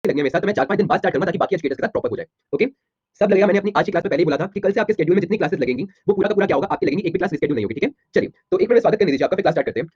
लगेंगे मेरे साथ, तो मैं 4-5 दिन बाद स्टार्ट करूंगा ताकि बाकी एजुकेटर्स के साथ प्रॉपर हो जाए। ओके, सब लगेगा। मैंने अपनी आज की क्लास में पहले ही बोला था कि कल से आपके शेड्यूल में जितनी क्लासेस लगेंगी वो पूरा का पूरा क्या होगा, आपकी लगेंगी, एक भी क्लास रिस्केड्यूल नहीं होगी। ठीक है, चलिए तो एक मिनट स्वागत करने दीजिए आपका, फिर क्लास स्टार्ट करते हैं।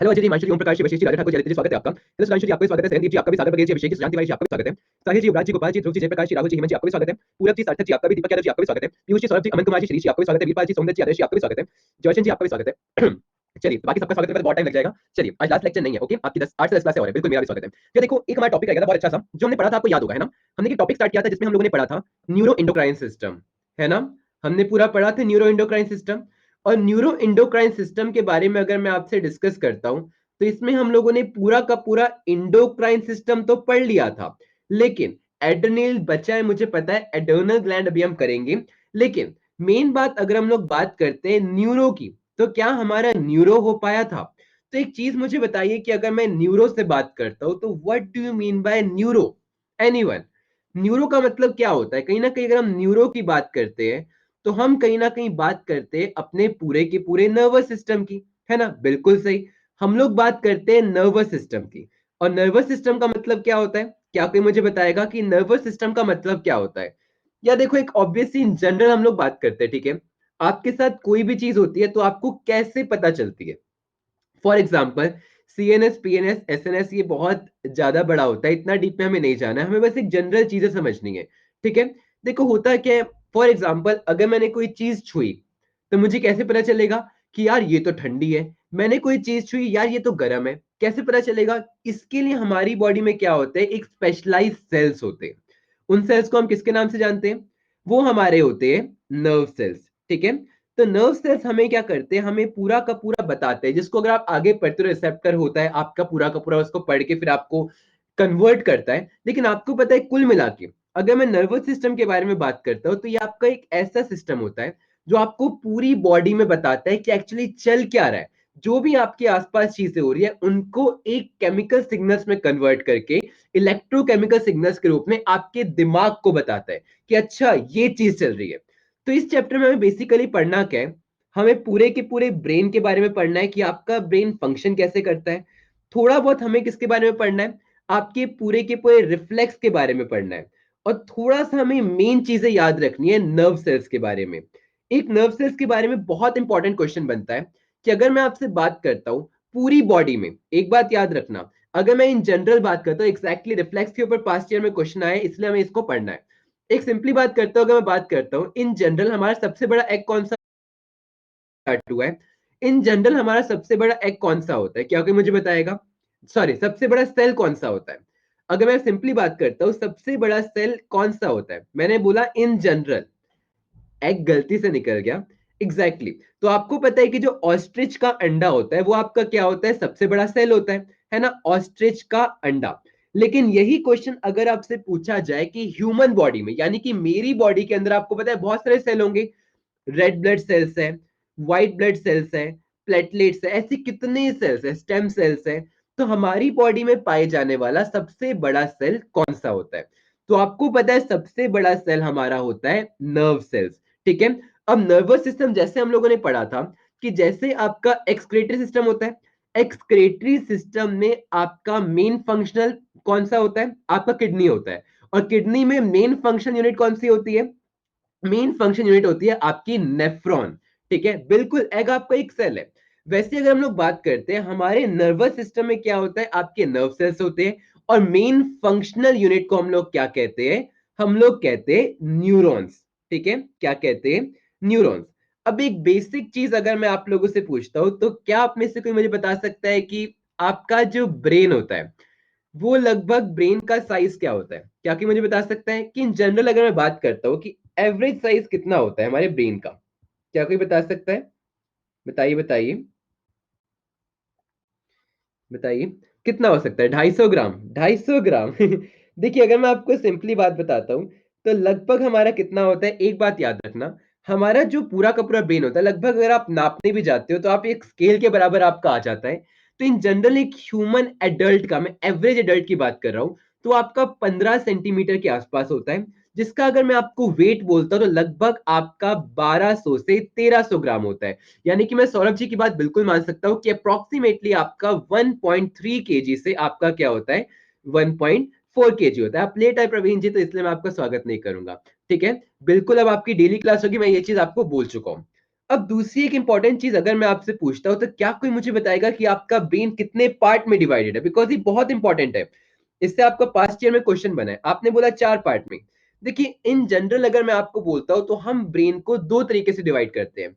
हेलो अजय जी, हिमांशु जी, ओम प्रकाश जी, बशीष जी, राजा ठाकुर, जयदीप जी, स्वागत है आपका। हेलो सुधांशु जी, आपका भी स्वागत है। सहनदीप जी, आपका भी, सागर बघेल जी, अभिषेक जी, सुशांत तिवारी जी, आपका भी स्वागत है। साहिल जी, युवराज जी, गोपाल जी, ध्रुव जी, जयप्रकाश जी, राहुल जी, हेमंत जी, आपका भी स्वागत है। पूरब जी, सार्थक जी, आपका भी, दीपक यादव जी, आपका भी स्वागत है। पीयूष जी, सौरभ जी, अमन कुमार जी, श्री जी, आपका भी स्वागत है। वीरपाल जी, सौम्य जी, आदर्श जी, आपका भी स्वागत है। जॉयशन जी, आपका भी स्वागत है। चलिए, बाकी सबका स्वागत करने में बहुत टाइम लग जाएगा। चलिए, आज लास्ट लेक्चर नहीं है। ओके, आपकी 10 8 से 10 क्लास और है, बिल्कुल मेरा भी स्वागत है। फिर देखो, एक हमारा टॉपिक रहेगा बहुत अच्छा सा, जो हमने पढ़ा था, आपको याद होगा, है ना? हमने एक टॉपिक स्टार्ट किया था जिसमें हम लोगों ने पढ़ा था न्यूरो एंडोक्राइन सिस्टम, है ना? हमने पूरा पढ़ा था न्यूरो एंडोक्राइन सिस्टम। और न्यूरो एंडोक्राइन सिस्टम के बारे में अगर मैं आपसे डिस्कस करता हूं, तो इसमें हम लोगों ने पूरा का पूरा इंडोक्राइन सिस्टम तो पढ़ लिया था, लेकिन एड्रेनल बचा है, मुझे पता है, एड्रेनल ग्लैंड अभी हम करेंगे। लेकिन मेन बात अगर हम लोग बात करते हैं न्यूरो की, तो क्या हमारा न्यूरो हो पाया था? तो एक चीज मुझे बताइए कि अगर मैं न्यूरो से बात करता हूं तो what do you mean by neuro? Anyone? Neuro का मतलब क्या होता है? कहीं ना कहीं अगर हम न्यूरो की बात करते हैं तो हम कहीं ना कहीं बात करते हैं अपने पूरे के पूरे नर्वस सिस्टम की, है ना? बिल्कुल सही, हम लोग बात करते हैं नर्वस सिस्टम की। और नर्वस सिस्टम का मतलब क्या होता है? क्या कोई मुझे बताएगा कि नर्वस सिस्टम का मतलब क्या होता है? या देखो, एक ऑब्वियस इन जनरल हम लोग बात करते हैं, ठीक है? आपके साथ कोई भी चीज होती है तो आपको कैसे पता चलती है? For example, CNS, PNS, SNS, ये बहुत ज्यादा बड़ा होता है, इतना डीप में हमें नहीं जाना है, हमें बस एक जनरल चीजें समझनी है। ठीक है, देखो होता क्या है, फॉर एग्जाम्पल अगर मैंने कोई चीज छुई तो मुझे कैसे पता चलेगा कि यार ये तो ठंडी है? मैंने कोई चीज छुई, यार ये तो गर्म है, कैसे पता चलेगा? इसके लिए हमारी बॉडी में क्या होता है, एक स्पेशलाइज सेल्स होते हैं। उन सेल्स को हम किसके नाम से जानते हैं? वो हमारे होते हैं नर्व सेल्स। ठीक है, तो नर्व सेल्स हमें क्या करते हैं, हमें पूरा का पूरा बताते हैं, जिसको अगर आप आगे पढ़ते हो रिसेप्टर होता है आपका पूरा का पूरा, उसको पढ़ के फिर आपको कन्वर्ट करता है। लेकिन आपको पता है, कुल मिला के अगर मैं नर्वस सिस्टम के बारे में बात करता हूं तो ये आपका एक ऐसा सिस्टम होता है जो आपको पूरी बॉडी में बताता है कि एक्चुअली चल क्या रहा है। जो भी आपके आसपास चीजें हो रही है उनको एक केमिकल सिग्नल्स में कन्वर्ट करके इलेक्ट्रोकेमिकल सिग्नल्स के रूप में आपके दिमाग को बताता है कि अच्छा ये चीज चल रही है। तो इस चैप्टर में हमें बेसिकली पढ़ना क्या है, हमें पूरे के पूरे ब्रेन के बारे में पढ़ना है कि आपका ब्रेन फंक्शन कैसे करता है। थोड़ा बहुत हमें किसके बारे में पढ़ना है, आपके पूरे के पूरे रिफ्लेक्स के बारे में पढ़ना है। और थोड़ा सा हमें मेन चीजें याद रखनी है नर्व सेल्स के बारे में। एक नर्व सेल्स के बारे में बहुत इंपॉर्टेंट क्वेश्चन बनता है कि अगर मैं आपसे बात करता हूं पूरी बॉडी में, एक बात याद रखना, अगर मैं इन जनरल बात करता हूं, एक्जैक्टली रिफ्लेक्स के ऊपर पास्ट ईयर में क्वेश्चन आया, इसलिए हमें इसको पढ़ना है। एक सिंपली बात करता हूं, अगर मैं बात करता हूं इन जनरल, हमारा सबसे बड़ा एग कौन सा हुआ है? इन जनरल हमारा सबसे बड़ा एग कौन सा होता है? क्या कोई मुझे बताएगा? सॉरी, सबसे बड़ा सेल कौन सा होता है? अगर मैं सिंपली बात करता हूं सबसे बड़ा सेल कौन सा होता है, मैंने बोला इन जनरल, एग गलती से निकल गया। Exactly exactly. तो आपको पता है कि जो ऑस्ट्रिच का अंडा होता है वो आपका क्या होता है, सबसे बड़ा सेल होता है ना? ऑस्ट्रिच का अंडा। लेकिन यही क्वेश्चन अगर आपसे पूछा जाए कि ह्यूमन बॉडी में, यानी कि मेरी बॉडी के अंदर, आपको पता है बहुत सारे सेल होंगे, रेड ब्लड सेल्स है, व्हाइट ब्लड सेल्स है, प्लेटलेट्स है, ऐसे कितने सेल्स है, स्टेम सेल्स है। तो हमारी बॉडी में पाए जाने वाला सबसे बड़ा सेल कौन सा होता है? तो आपको पता है सबसे बड़ा सेल हमारा होता है नर्व सेल्स। ठीक है, अब नर्वस सिस्टम जैसे हम लोगों ने पढ़ा था कि जैसे आपका एक्सक्रेटरी सिस्टम होता है, एक्सक्रेटरी सिस्टम में आपका मेन फंक्शनल कौन सा होता है? आपका किडनी होता है। और किडनी में मेन फंक्शन यूनिट कौन सी होती है? मेन फंक्शन यूनिट होती है आपकी नेफ्रॉन। ठीक है, बिल्कुल, एग आपका एक सेल है। वैसे अगर हम लोग बात करते हैं हमारे नर्वस सिस्टम में क्या होता है, आपके नर्व सेल्स होते हैं। और मेन फंक्शनल यूनिट को हम लोग क्या कहते हैं? हम लोग कहते हैं न्यूरॉन्स। ठीक है, क्या कहते हैं? न्यूरॉन्स। अब एक बेसिक चीज अगर मैं आप लोगों से पूछता हूं तो क्या आप में से कोई मुझे बता सकता है कि आपका जो ब्रेन होता है वो लगभग ब्रेन का साइज क्या होता है? क्या कि मुझे बता सकता है कि इन जनरल अगर मैं बात करता हूँ कि एवरेज साइज कितना होता है हमारे ब्रेन का? क्या कोई बता सकता है? बताइए बताइए बताइए, कितना हो सकता है? 250 ग्राम? 250 ग्राम? देखिए, अगर मैं आपको सिंपली बात बताता हूँ तो लगभग हमारा कितना होता है, एक बात याद रखना, हमारा जो पूरा का पूरा ब्रेन होता है, लगभग अगर आप नापने भी जाते हो तो आप एक स्केल के बराबर आपका आ जाता है। तो इन जनरल एक ह्यूमन एडल्ट का, मैं एवरेज एडल्ट की बात कर रहा हूँ, तो आपका 15 सेंटीमीटर के आसपास होता है, जिसका अगर मैं आपको वेट बोलता हूँ तो लगभग आपका 1200 से 1300 ग्राम होता है। यानी कि मैं सौरभ जी की बात बिल्कुल मान सकता हूं कि अप्रोक्सीमेटली आपका 1.3 केजी से आपका क्या होता है, 1. 4 kg होता है। आप लेट आए प्रवीण जी, तो इसलिए मैं आपका स्वागत नहीं करूंगा। ठीक है, बिल्कुल अब आपकी डेली क्लास होगी, मैं ये चीज आपको बोल चुका हूँ। अब दूसरी एक इंपॉर्टेंट चीज अगर मैं आपसे पूछता हूँ, तो क्या कोई मुझे बताएगा कि आपका ब्रेन कितने पार्ट में डिवाइडेड है? बिकॉज ये बहुत इंपॉर्टेंट है, इससे आपका पास्ट ईयर में क्वेश्चन बना है। आपने बोला 4 पार्ट में। देखिए इन जनरल अगर मैं आपको बोलता हूं, तो हम ब्रेन को 2 तरीके से डिवाइड करते हैं।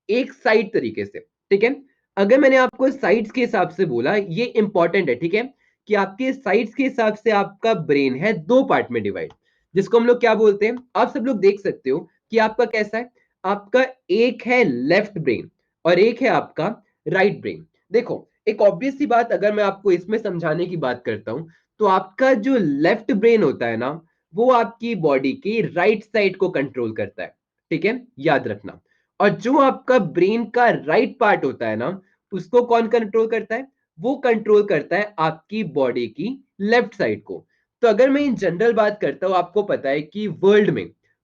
एक साइड तरीके से, ठीक है। अगर मैंने आपको साइड्स के हिसाब से बोला, ये इंपॉर्टेंट है, ठीक है, कि आपके साइड्स के हिसाब से आपका ब्रेन है 2 पार्ट में डिवाइड, जिसको हम लोग क्या बोलते हैं? आप सब लोग देख सकते हो कि आपका कैसा है। आपका एक है लेफ्ट ब्रेन और एक है आपका राइट ब्रेन। देखो एक ऑब्वियस सी बात अगर मैं आपको इसमें समझाने की बात करता हूं, तो आपका जो लेफ्ट ब्रेन होता है ना, वो आपकी बॉडी की राइट साइड को कंट्रोल करता है, ठीक है, याद रखना। और जो आपका ब्रेन का राइट पार्ट होता है ना, उसको कौन कंट्रोल करता है? वो कंट्रोल करता है आपकी बॉडी की लेफ्ट साइड को। तो अगर मैं इन जनरल बात करता हूं, आपको पता है कि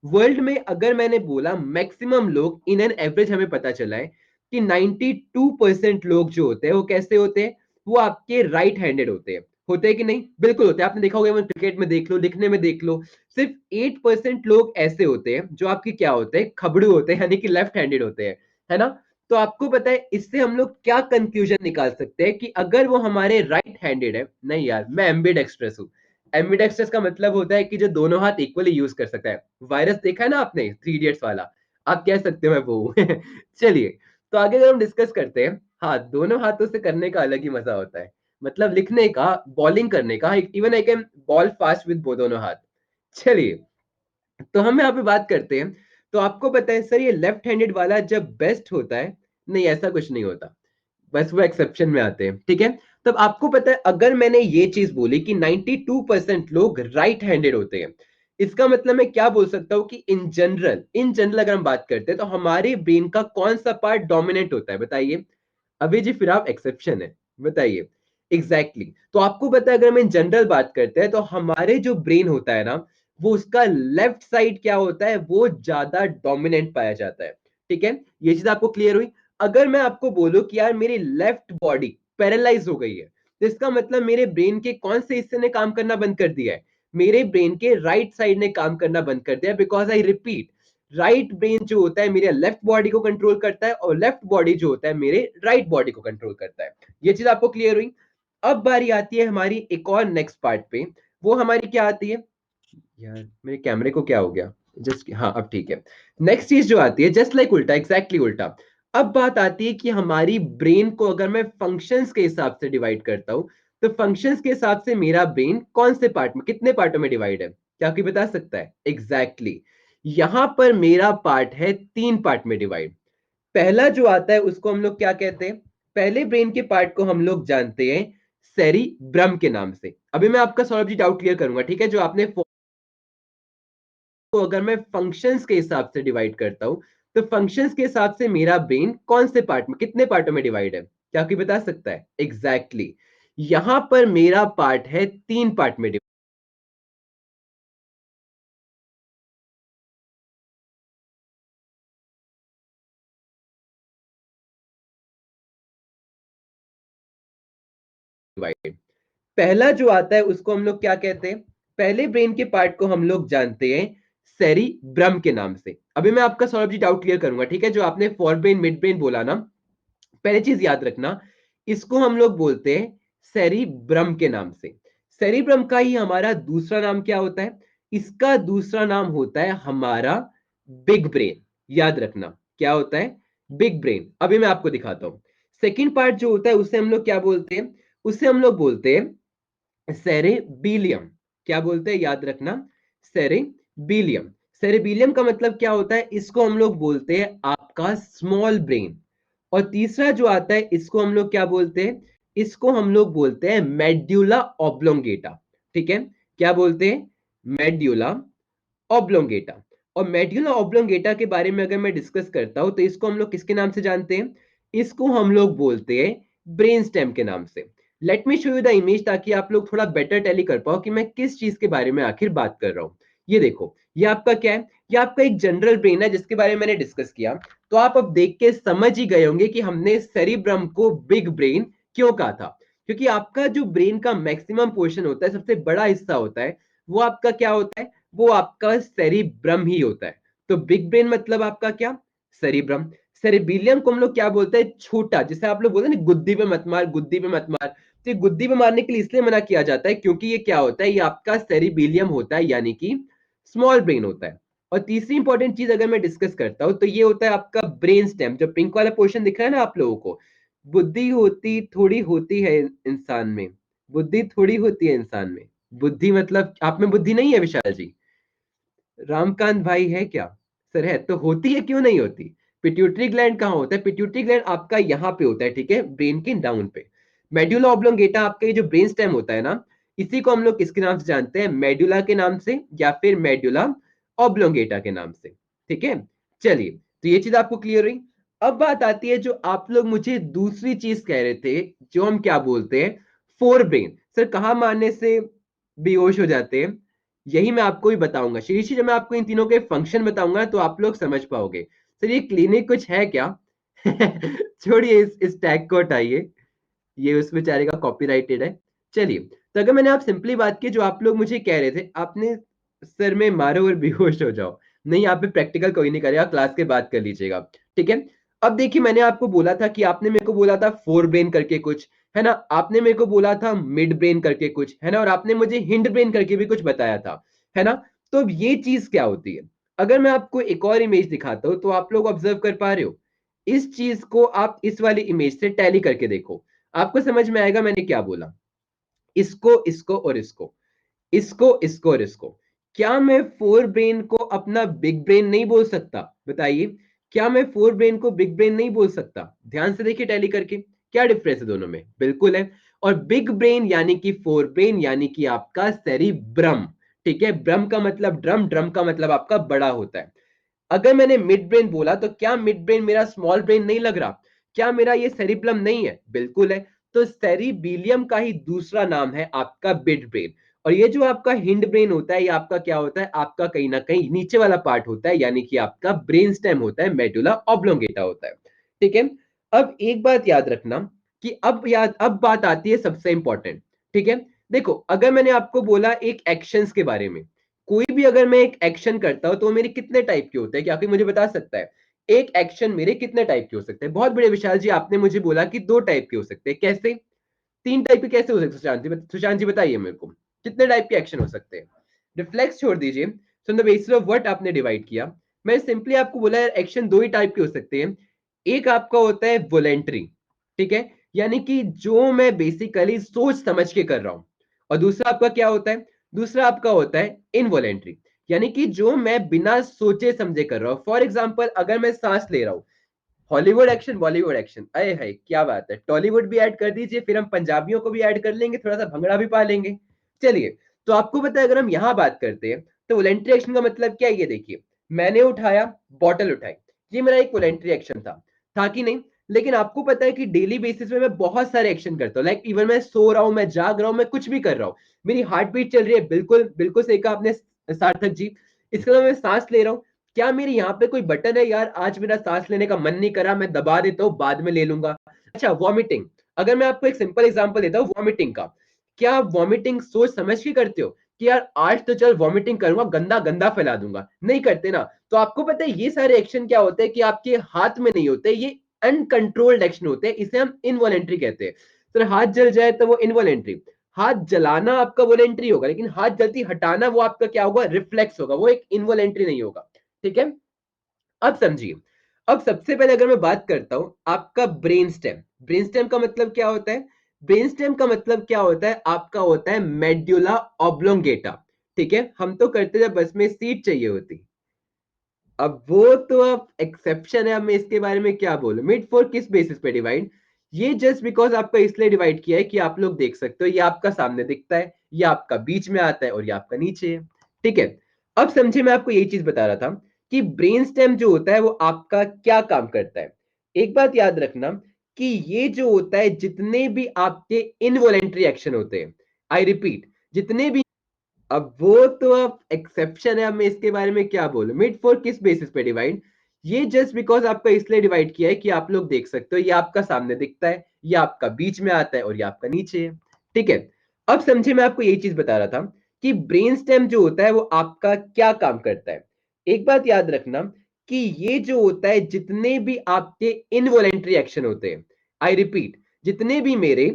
वर्ल्ड में अगर मैंने बोला मैक्सिमम लोग, इन एन एवरेज हमें पता चला है कि 92% लोग जो होते हैं वो कैसे होते हैं? वो आपके राइट हैंडेड होते हैं कि नहीं? बिल्कुल होते हैं। आपने देखा होगा, क्रिकेट में देख लो, लिखने में देख लो, सिर्फ 8% लोग ऐसे होते हैं जो आपके क्या होते हैं? खबड़ू होते हैं, यानी कि लेफ्ट हैंडेड होते हैं, है ना? तो आपको पता है इससे हम लोग क्या कंक्लूजन निकाल सकते हैं? कि अगर वो हमारे राइट हैंडेड है, नहीं यार मैं एम्बिडेक्स्ट्रस हूँ। एम्बिडेक्स्ट्रस का मतलब होता है कि जो दोनों हाथ इक्वली यूज कर सकता है। वायरस देखा है ना आपने, 3 इडियट्स वाला? आप कह सकते हो मैं वो हूँ। चलिए, तो आगे अगर हम डिस्कस करते हैं, हाँ दोनों हाथों से करने का अलग ही मजा होता है। मतलब लिखने का, बॉलिंग करने का, even I can ball fast with दोनों हाथ। चलिए, तो हम यहाँ पे बात करते हैं। तो आपको पता है सर, ये लेफ्ट हैंडेड वाला जब बेस्ट होता है, नहीं ऐसा कुछ नहीं होता, बस वो एक्सेप्शन में आते हैं, ठीक है। तब आपको पता है अगर मैंने ये चीज बोली कि 92% लोग राइट हैंडेड होते हैं, इसका मतलब मैं क्या बोल सकता हूँ? कि इन जनरल अगर हम बात करते हैं, तो हमारे ब्रेन का कौन सा पार्ट डोमिनेंट होता है? बताइए। अभी जी फिर आप एक्सेप्शन है, बताइए। एग्जैक्टली तो आपको पता है अगर हम इन जनरल बात करते हैं, तो हमारे जो ब्रेन होता है ना, वो उसका लेफ्ट साइड क्या होता है? वो ज्यादा डोमिनेंट पाया जाता है, ठीक है। ये चीज आपको क्लियर हुई? अगर मैं आपको बोलूं कि यार मेरी लेफ्ट बॉडी पैरालाइज हो गई है, तो इसका मतलब मेरे ब्रेन के कौन से हिस्से ने काम करना बंद कर दिया है? मेरे ब्रेन के राइट साइड ने काम करना बंद कर दिया, because I repeat, right brain जो होता है मेरे लेफ्ट बॉडी को कंट्रोल करता है, और लेफ्ट बॉडी जो होता है मेरे राइट बॉडी को कंट्रोल करता है। ये चीज आपको क्लियर हुई? अब बारी आती है हमारी एक और नेक्स्ट पार्ट पे। वो हमारी क्या आती है? यार मेरे कैमरे को क्या हो गया? जस्ट, हाँ अब ठीक है। नेक्स्ट चीज जो आती है, जस्ट लाइक उल्टा, एग्जैक्टली उल्टा। अब बात आती है कि हमारी ब्रेन को अगर मैं फंक्शंस के हिसाब से डिवाइड करता हूं, तो फंक्शंस के हिसाब से मेरा ब्रेन कौन से पार्ट में, कितने पार्टों में डिवाइड है? क्या कोई बता सकता है? एग्जैक्टली यहां पर मेरा पार्ट है 3 पार्ट में डिवाइड। पहला जो आता है उसको हम लोग क्या कहते हैं? पहले ब्रेन के पार्ट को हम लोग जानते हैं सेरिब्रम के नाम से। अभी मैं आपका सौरभ जी डाउट क्लियर करूंगा, ठीक है। जो आपने को अगर मैं फंक्शंस के हिसाब से डिवाइड करता हूं, तो फंक्शंस के हिसाब से मेरा ब्रेन कौन से पार्ट में, कितने पार्टों में डिवाइड है? क्या कोई बता सकता है? एग्जैक्टली यहां पर मेरा पार्ट है 3 पार्ट में डिवाइड। पहला जो आता है उसको हम लोग क्या कहते हैं? पहले ब्रेन के पार्ट को हम लोग जानते हैं सेरिब्रम के नाम से। अभी मैं आपका सौरभ जी डाउट क्लियर करूंगा, ठीक है। जो आपने फोर ब्रेन मिड ब्रेन बोला ना, पहले चीज याद रखना, इसको हम लोग बोलते हैं सेरिब्रम के नाम से। सेरिब्रम का ही हमारा दूसरा नाम क्या होता है? इसका दूसरा नाम होता है हमारा बिग ब्रेन। याद रखना क्या होता है? Big brain. अभी मैं आपको दिखाता हूं। सेकेंड पार्ट जो होता है उसे हम लोग क्या बोलते हैं? उसे हम लोग बोलते हैं सेरेबीलियम। क्या बोलते हैं? याद रखना, सेरेबीलियम। सेरेबीलियम का मतलब क्या होता है? इसको हम लोग बोलते हैं आपका स्मॉल ब्रेन। और तीसरा जो आता है इसको हम लोग क्या बोलते हैं? इसको हम लोग बोलते हैं मेड्यूला ऑब्लोंगेटा, ठीक है। क्या बोलते हैं? Medulla oblongata. और मेड्यूला ऑब्लोंगेटा के बारे में अगर मैं डिस्कस करता हूं, तो इसको हम लोग किसके नाम से जानते हैं? इसको हम लोग बोलते हैं ब्रेन स्टेम के नाम से। Let me show you the image, ताकि आप लोग थोड़ा बेटर टेली कर पाओ कि मैं किस चीज के बारे में आखिर बात कर रहा हूं। ये देखो, ये आपका क्या है? ये आपका एक जनरल ब्रेन है जिसके बारे में मैंने डिस्कस किया। तो आप अब देख के समझ ही गए होंगे कि हमने सेरिब्रम को बिग ब्रेन क्यों कहा था। क्योंकि आपका जो ब्रेन का मैक्सिमम पोर्शन होता है, सबसे बड़ा हिस्सा होता है, वो आपका क्या होता है, वो आपका सेरिब्रम ही होता है। तो बिग ब्रेन मतलब आपका क्या, सेरिब्रम। सेरिबिलियम को हम लोग क्या बोलते हैं, छोटा, जिसे आप लोग बोलते हैं ना गुद्दी पे मत मार, गुद्दी पे मत मार। तो ये गुद्दी पे मारने के लिए इसलिए मना किया जाता है क्योंकि ये क्या होता है, ये आपका सेरिबिलियम होता है, यानी कि स्मॉल ब्रेन होता है। और तीसरी इंपॉर्टेंट चीज अगर मैं डिस्कस करता हूं तो ये होता है आपका ब्रेन स्टेम। जो पिंक वाला पोर्शन दिख रहा है ना आप लोगों को, बुद्धि होती थोड़ी होती है इंसान में, बुद्धि थोड़ी होती है इंसान में। बुद्धि मतलब आप में बुद्धि नहीं है विशाल जी? रामकांत भाई है क्या? सर है तो होती है, क्यों नहीं होती? पिट्यूटरी ग्लैंड कहाँ होता है? पिट्यूटरी ग्लैंड आपका यहाँ पे होता है, ठीक है, ब्रेन के डाउन पे। मेड्यूला ऑब्लोंगेटा आपका ये जो ब्रेन स्टेम होता है ना, इसी को हम लोग किसके नाम से जानते हैं, मेड्यूला के नाम से या फिर मेड्यूला ऑब्लोंगेटा के नाम से। ठीक है, चलिए, तो ये चीज आपको क्लियर हुई। अब बात आती है जो आप लोग मुझे दूसरी चीज कह रहे थे, जो हम क्या बोलते हैं, फोर ब्रेन। सर कहाँ मारने से बेहोश हो जाते हैं? यही मैं आपको भी बताऊंगा शीर्षी, जब मैं आपको इन तीनों के फंक्शन बताऊंगा तो आप लोग समझ पाओगे। सर ये क्लिनिक कुछ है क्या? छोड़िए, इस टैग को हटाइए, ये उस बेचारे का कॉपीराइटेड है। चलिए, तो अगर मैंने आप सिंपली बात की, जो आप लोग मुझे कह रहे थे, आपने सर में मारो और बेहोश हो जाओ, नहीं यहाँ पे प्रैक्टिकल कोई नहीं करेगा, क्लास के बाद कर लीजिएगा। ठीक है, अब देखिए, मैंने आपको बोला था कि आपने मेरे को बोला था फोर ब्रेन करके कुछ, है ना, आपने मेरे को बोला था मिड ब्रेन करके कुछ, है ना, और आपने मुझे हिंड ब्रेन करके भी कुछ बताया था, है ना। तो अब ये चीज क्या होती है, अगर मैं आपको एक और इमेज दिखाता हूं तो आप लोग ऑब्जर्व कर पा रहे हो, इस चीज को आप इस वाली इमेज से टैली करके देखो, आपको समझ में आएगा मैंने क्या बोला। इसको, इसको और इसको, इसको, इसको और इसको, क्या मैं फोर ब्रेन को अपना बिग ब्रेन नहीं बोल सकता? बताइए, क्या मैं फोर ब्रेन को बिग ब्रेन नहीं बोल सकता? ध्यान से देखिए टैली करके, क्या डिफरेंस है दोनों में, बिल्कुल है। और बिग ब्रेन यानी कि फोर ब्रेन यानी कि आपका सेरिब्रम। ठीक है, ब्रम का मतलब ड्रम, ड्रम का मतलब आपका बड़ा होता है। अगर मैंने मिड ब्रेन बोला तो क्या मिड ब्रेन मेरा स्मॉल ब्रेन नहीं लग रहा? क्या मेरा ये सेरिब्रम नहीं है? बिल्कुल है। तो सेरिबिलियम का ही दूसरा नाम है आपका मिड ब्रेन। और ये जो आपका हिंड ब्रेन होता है, ये आपका क्या होता है, आपका कहीं ना कहीं नीचे वाला पार्ट होता है, यानी कि आपका ब्रेन स्टेम होता है, मेडुला ऑब्लोंगेटा होता है। ठीक है, अब एक बात याद रखना कि अब बात आती है सबसे इंपॉर्टेंट। ठीक है, देखो, अगर मैंने आपको बोला एक एक्शंस के बारे में, कोई भी अगर मैं एक एक्शन करता हूं तो वो मेरे कितने टाइप के होते हैं, क्या कोई मुझे बता सकता है? एक एक्शन मेरे कितने टाइप के हो सकते हैं? बहुत बड़े विशाल जी, आपने मुझे बोला कि दो टाइप के हो सकते हैं, कैसे? तीन टाइप के कैसे हो सकते हैं सुशांत जी बताइए मेरे को, कितने टाइप के एक्शन हो सकते हैं? रिफ्लेक्स छोड़ दीजिए, so the basis of what आपने डिवाइड किया, मैं सिंपली आपको बोला यार एक्शन दो ही टाइप के हो सकते हैं। एक आपका होता है वोलेंट्री, ठीक है, यानी कि जो मैं बेसिकली सोच समझ के कर रहा हूं। और दूसरा आपका क्या होता है? दूसरा आपका होता है इनवॉलेंट्री, यानी कि जो मैं बिना सोचे समझे कर रहा हूं। फॉर एग्जाम्पल, अगर मैं सांस ले रहा हूं, हॉलीवुड एक्शन, बॉलीवुड एक्शन, अरे है क्या बात है, टॉलीवुड भी ऐड कर दीजिए, फिर हम पंजाबियों को भी ऐड कर लेंगे, थोड़ा सा भंगड़ा भी पा लेंगे। चलिए, तो आपको पता है अगर हम यहां बात करते हैं तो वॉलेंट्री एक्शन का मतलब क्या है, ये देखिए, मैंने उठाया, बॉटल उठाई, ये मेरा एक वॉलेंट्री एक्शन था कि नहीं? लेकिन आपको पता है कि डेली बेसिस में मैं बहुत सारे एक्शन करता हूँ, लाइक इवन मैं सो रहा हूँ, मैं जाग रहा हूँ, मैं कुछ भी कर रहा हूँ, मेरी हार्ट बीट चल रही है, बिल्कुल बिल्कुल सही कहा आपने सार्थक जी। इसके अलावा मैं सांस ले रहा हूँ, क्या मेरे यहाँ पे कोई बटन है, यार आज मेरा सांस लेने का मन नहीं करा, मैं दबा देता हूँ, बाद में ले लूंगा? अच्छा, वॉमिटिंग, अगर मैं आपको एक सिंपल एग्जांपल देता हूँ वॉमिटिंग का, क्या आप वॉमिटिंग सोच समझ के करते हो कि यार आज तो चल वॉमिटिंग करूंगा, गंदा गंदा फैला दूंगा? नहीं करते ना। तो आपको पता है ये सारे एक्शन क्या होते हैं कि आपके हाथ में नहीं होते, ये अनकंट्रोल्ड एक्शन होते हैं, इसे हम इनवॉलेंट्री कहते हैं। तो हाथ जल जाए तो वो इनवॉलेंट्री, हाथ जलाना आपका वॉलेंट्री होगा, लेकिन हाथ जलती हटाना वो आपका क्या होगा, रिफ्लेक्स होगा, वो एक इनवॉलेंट्री नहीं होगा। ठीक है, अब समझिए। अब सबसे पहले अगर मैं बात करता हूं आपका ब्रेन स्टेम, ब्रेन स्टेम का मतलब क्या होता है? ब्रेन स्टेम का मतलब क्या होता है, आपका होता है मेड्यूला ऑब्लोंगेटा। ठीक है, हम तो करते जब बस में सीट चाहिए होती, अब वो तो अब एक्सेप्शन है, अब मैं इसके बारे में क्या बोलूं, मिड फोर किस बेसिस पे डिवाइड, ये जस्ट बिकॉज आपका इसलिए डिवाइड किया है कि आप लोग देख सकते हो, ये आपका सामने दिखता है, ये आपका बीच में आता है और ये आपका नीचे है। ठीक है, अब समझिए, मैं आपको यही चीज बता रहा था कि ब्रेन स्टेम जो होता है वो आपका क्या काम करता है। एक बात याद रखना कि ये जो होता है, जितने भी आपके इनवॉलेंट्री एक्शन होते हैं, आई रिपीट, जितने भी, अब वो तो अब एक्सेप्शन है, अब मैं इसके बारे में क्या बोलूं, मिड फोर किस बेसिस पे डिवाइड, ये जस्ट बिकॉज आपका इसलिए डिवाइड किया है कि आप लोग देख सकते हो, ये आपका सामने दिखता है, ये आपका बीच में आता है और ये आपका नीचे है। ठीक है, अब समझे, मैं आपको यही चीज बता रहा था कि ब्रेन स्टेम जो होता है वो आपका क्या काम करता है। एक बात याद रखना कि ये जो होता है, जितने भी आपके इनवॉलेंट्री एक्शन होते हैं, आई रिपीट, जितने भी मेरे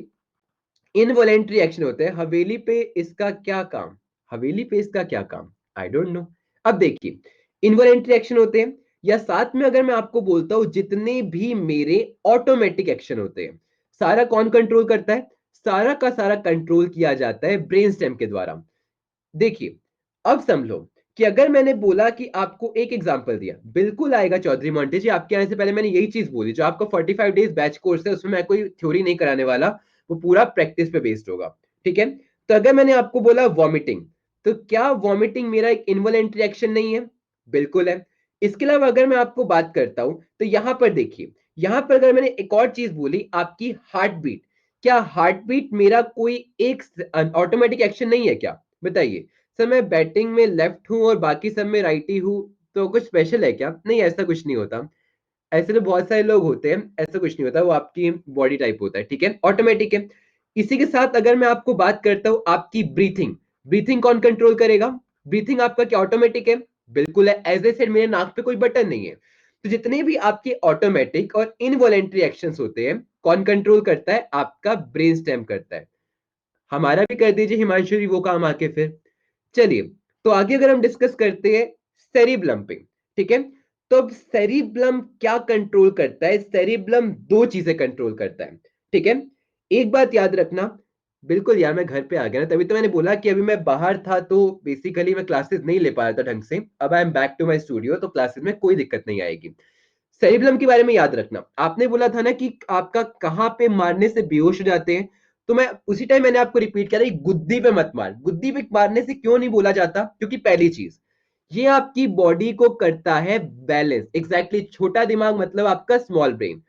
इनवॉलेंट्री एक्शन होते हैं, हवेली पे इसका क्या काम, हवेली पे इसका क्या काम, आई डोंट नो। अब देखिए, इनवॉलेंट्री एक्शन होते हैं, या साथ में अगर मैं आपको बोलता हूं जितने भी मेरे ऑटोमेटिक एक्शन होते हैं, सारा कौन कंट्रोल करता है? सारा का सारा कंट्रोल किया जाता है ब्रेन स्टेम के द्वारा। देखिए, अब समझो कि अगर मैंने बोला कि आपको एक एग्जांपल दिया, बिल्कुल आएगा चौधरी मोंटी जी, आपके आने से पहले मैंने यही चीज बोली, जो आपका 45 डेज बैच कोर्स है उसमें मैं कोई थ्योरी नहीं कराने वाला, वो पूरा प्रैक्टिस पे बेस्ड होगा। ठीक है, तो अगर मैंने आपको बोला वॉमिटिंग, तो क्या वॉमिटिंग मेरा एक इनवॉलेंट्री एक्शन नहीं है? बिल्कुल है। इसके अलावा अगर मैं आपको बात करता हूं, तो यहां पर देखिए, यहां पर अगर मैंने एक और चीज बोली, आपकी हार्ट बीट, क्या हार्ट बीट मेरा कोई एक ऑटोमेटिक एक्शन नहीं है क्या? बताइए। सर मैं बैटिंग में लेफ्ट हूं और बाकी सब में राइटी हूं, तो कुछ स्पेशल है क्या? नहीं, ऐसा कुछ नहीं होता। ऐसे तो बहुत सारे लोग होते हैं, ऐसा कुछ नहीं होता, वो आपकी बॉडी टाइप होता है। ठीक है, ऑटोमेटिक है। इसी के साथ अगर मैं आपको बात करता हूं आपकी ब्रीथिंग, ब्रीथिंग कौन कंट्रोल करेगा? ब्रीथिंग आपका क्या ऑटोमेटिक है? बिल्कुल है। एज ए सेड, मेरे नाक पे कोई बटन नहीं है। तो जितने भी आपके ऑटोमेटिक और इनवॉलेंट्री एक्शंस होते हैं, कौन कंट्रोल करता है? आपका ब्रेन स्टेम करता है। हमारा भी कर दीजिए हिमांशु जी वो काम आके फिर। चलिए, तो आगे अगर हम डिस्कस करते हैं सेरिब्लम पे। ठीक है, तो अब सेरिब्लम क्या कंट्रोल करता है? सेरिब्लम दो चीजें कंट्रोल करता है। ठीक है, एक बात याद रखना, बिल्कुल यार मैं घर पे आ गया ना, तभी तो मैंने बोला कि अभी मैं बाहर था, तो बेसिकली मैं क्लासेस नहीं ले पा रहा था ढंग से। अब I am back to my studio, तो क्लासेस में कोई दिक्कत नहीं आएगी। सेरिब्लम के बारे में याद रखना, आपने बोला था ना कि आपका कहां पे मारने से बेहोश हो जाते हैं, तो मैं उसी टाइम मैंने आपको रिपीट किया था, गुद्दी पे मत मार। गुद्दी पे मारने से क्यों नहीं बोला जाता? क्योंकि पहली चीज, ये आपकी बॉडी को करता है बैलेंस। एग्जैक्टली, छोटा दिमाग मतलब आपका स्मॉल ब्रेन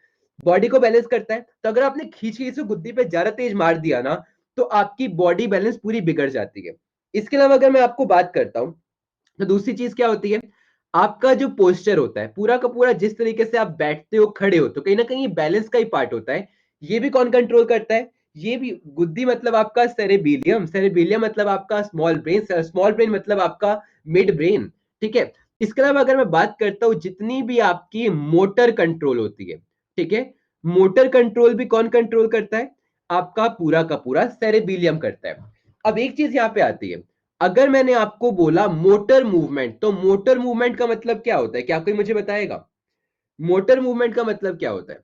बॉडी को बैलेंस करता है। तो अगर आपने खींच खींच से गुद्दी पे ज्यादा तेज मार दिया ना, तो आपकी बॉडी बैलेंस पूरी बिगड़ जाती है। इसके अलावा अगर मैं आपको बात करता हूं, तो दूसरी चीज क्या होती है? आपका जो पोस्चर होता है, पूरा का पूरा जिस तरीके से आप बैठते हो, खड़े हो, तो कहीं ना कहीं बैलेंस का ही पार्ट होता है। ये भी कौन कंट्रोल करता है? ये भी गुद्दी मतलब आपका सेरेबेलियम, सेरेबेलियम मतलब आपका स्मॉल ब्रेन, स्मॉल ब्रेन मतलब आपका मिड ब्रेन। ठीक है, इसके अलावा अगर मैं बात करता हूं जितनी भी आपकी मोटर कंट्रोल होती है, ठीक है, मोटर कंट्रोल भी कौन कंट्रोल करता है? आपका पूरा का पूरा सेरेबेलियम करता है। अब एक चीज यहां पे आती है, अगर मैंने आपको बोला मोटर मूवमेंट, तो मोटर मूवमेंट का मतलब क्या होता है? क्या कोई मुझे बताएगा? मोटर मूवमेंट का मतलब क्या होता है?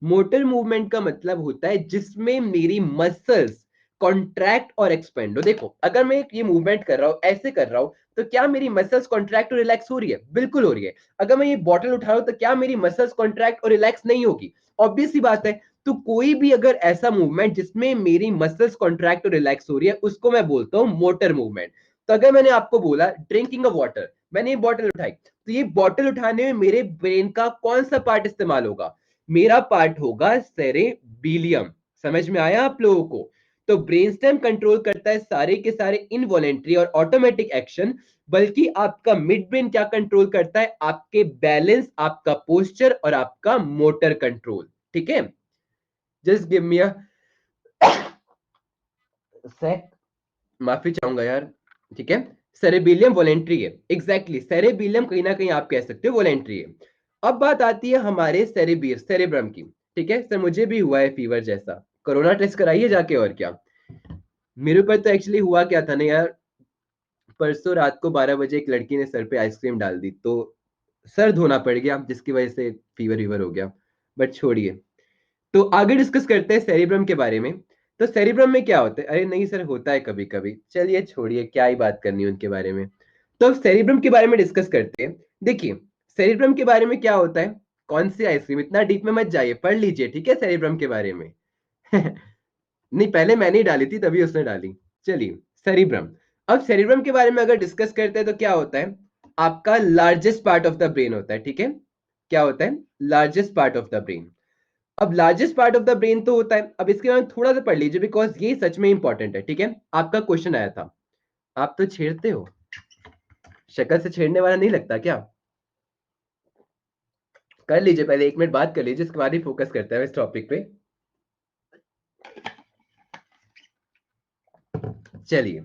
मोटर मूवमेंट का मतलब होता है जिसमें मेरी मसल्स कॉन्ट्रैक्ट और एक्सपेंड हो। देखो, अगर मैं ये मूवमेंट कर रहा हूं, ऐसे कर रहा हूं, तो क्या मेरी मसल्स कॉन्ट्रैक्ट और रिलैक्स हो रही है? बिल्कुल हो रही है। अगर मैं ये बॉटल उठा रहा हूं, तो क्या मेरी मसल्स कॉन्ट्रैक्ट और रिलैक्स नहीं होगी? ऑब्वियस सी बात है। तो कोई भी अगर ऐसा मूवमेंट जिसमें मेरी मसल्स कॉन्ट्रैक्ट और रिलैक्स हो रही है, उसको मैं बोलता हूं मोटर मूवमेंट। तो अगर मैंने आपको बोला ड्रिंकिंग अ वाटर, मैंने ये बॉटल उठाई, तो ये बॉटल उठाने में मेरे ब्रेन का कौन सा पार्ट इस्तेमाल होगा? मेरा पार्ट होगा सेरेबेलियम। समझ में आया आप लोगों को? तो ब्रेनस्टेम कंट्रोल करता है सारे के सारे इनवॉलेंट्री और ऑटोमेटिक एक्शन, बल्कि आपका मिड ब्रेन क्या कंट्रोल करता है? आपके बैलेंस, आपका पोस्चर और आपका मोटर कंट्रोल। ठीक है, जस्ट गिव मी अ सेक, माफी चाहूंगा यार। ठीक है, सेरेबेलियम वॉलेंट्री है। एग्जैक्टली, सेरेबेलियम कहीं ना कहीं आप कह सकते हो वॉलेंट्री है। अब बात आती है हमारे सेरेब्रम की। ठीक है सर, मुझे भी हुआ है फीवर जैसा, कोरोना टेस्ट कराइए जाके, और क्या। मेरे ऊपर तो एक्चुअली हुआ क्या था ना यार, परसों रात को 12 बजे एक लड़की ने सर पे आइसक्रीम डाल दी, तो सर धोना पड़ गया, जिसकी वजह से फीवर वीवर हो गया। बट छोड़िए, तो आगे डिस्कस करते हैं सेरिब्रम के बारे में। तो सेरिब्रम में क्या होता है? अरे नहीं सर, होता है कभी कभी, चलिए छोड़िए, क्या ही बात करनी है उनके बारे में। तो अब सेरिब्रम के बारे में डिस्कस करते हैं। देखिए, सेरिब्रम के बारे में क्या होता है? कौन सी आइसक्रीम, इतना डीप में मत जाइए, पढ़ लीजिए, ठीक है, सेरिब्रम के बारे में। नहीं, पहले मैंने ही डाली थी, तभी उसने डाली। चलिए, सेरिब्रम। अब सेरिब्रम के बारे में अगर डिस्कस करते हैं, तो क्या होता है? आपका largest part of the brain होता है। ठीक है, क्या होता है? Largest part of the brain. अब largest part of the brain तो होता है, अब इसके बारे में थोड़ा सा पढ़ लीजिए, बिकॉज ये सच में इंपॉर्टेंट है। ठीक है, आपका क्वेश्चन आया था। आप तो छेड़ते हो, शक्ल से छेड़ने वाला नहीं लगता क्या? कर लीजिए, पहले 1 मिनट बात कर लीजिए, उसके बाद ही फ़ोकस करते हैं इस टॉपिक पे। चलिए।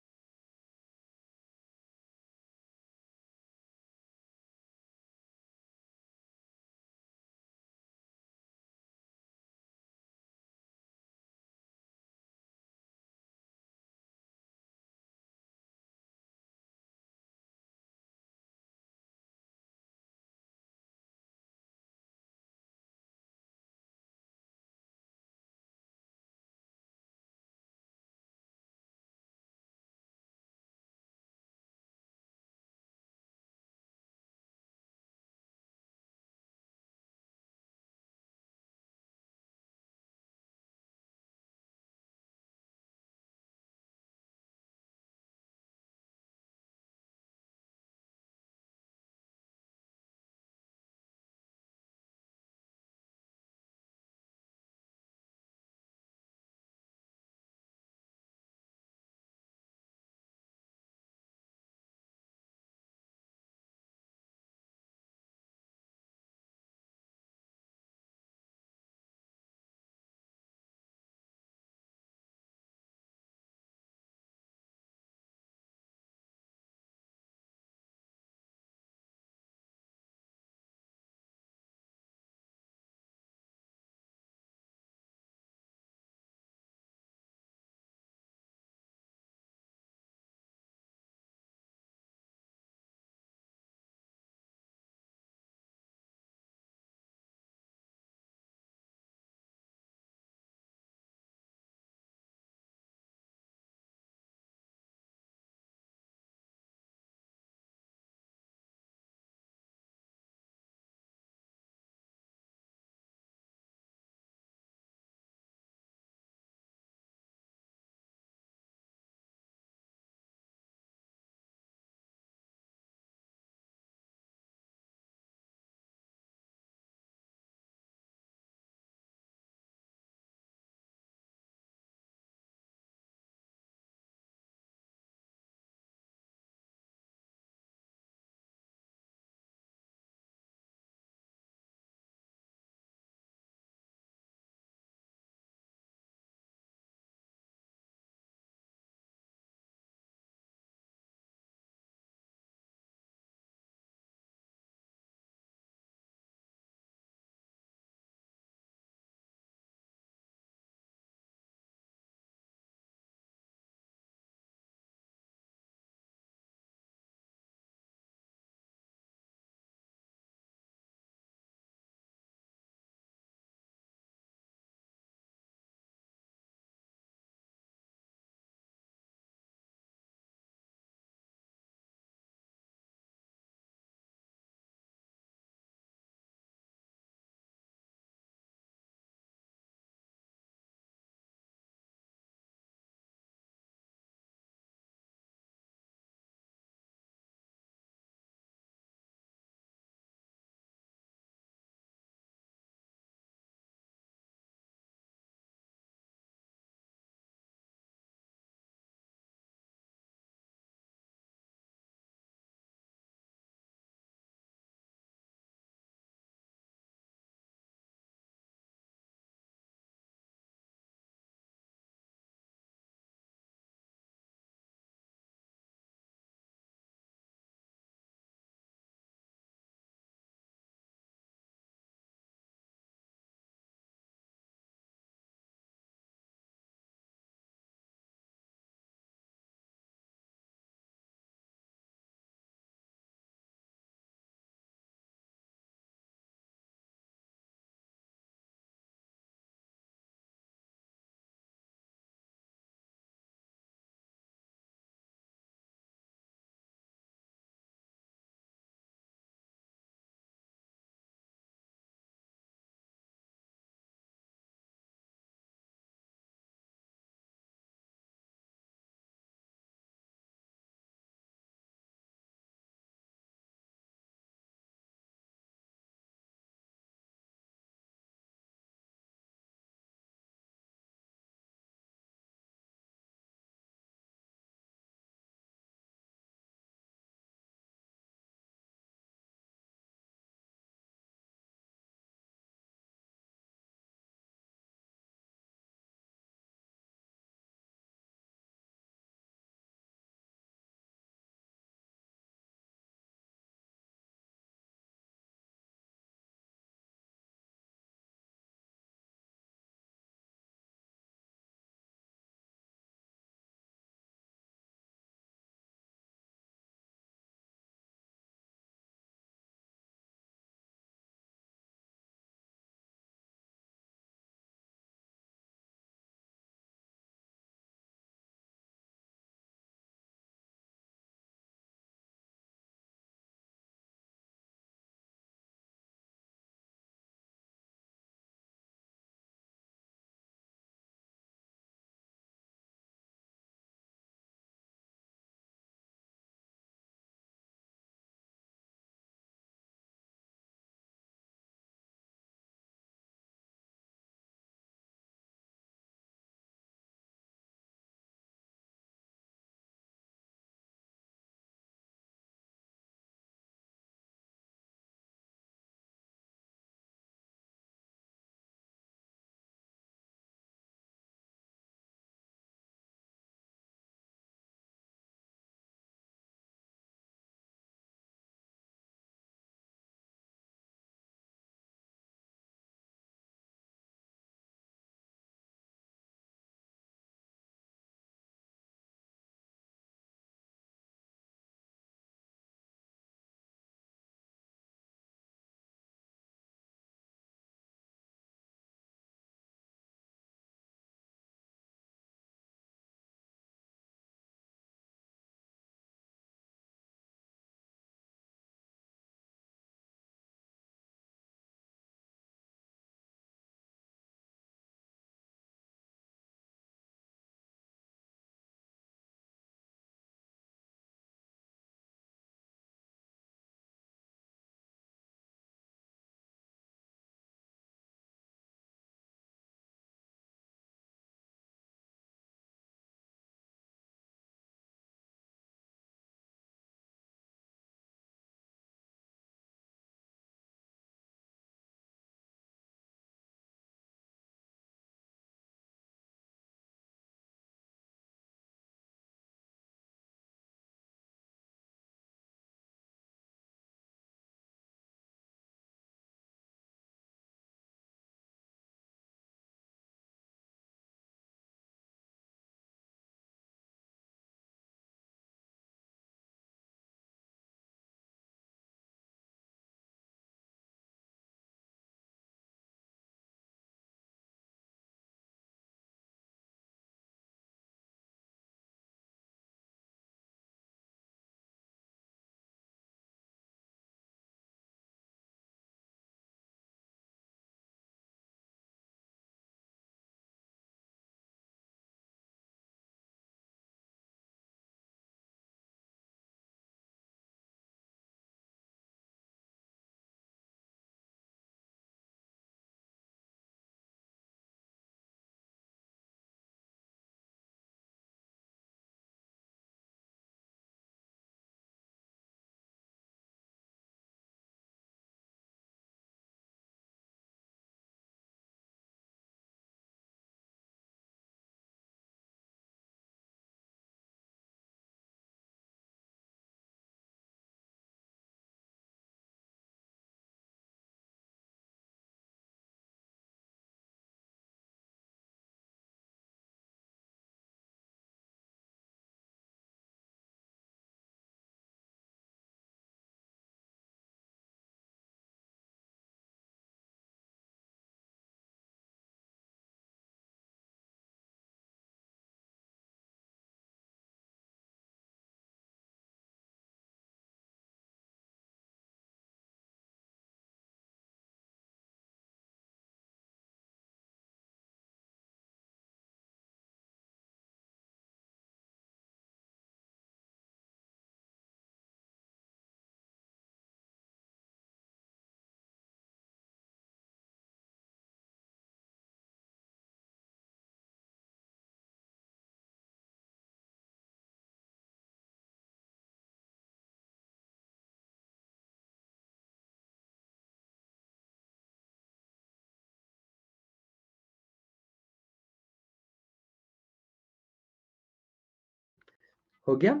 हो गया?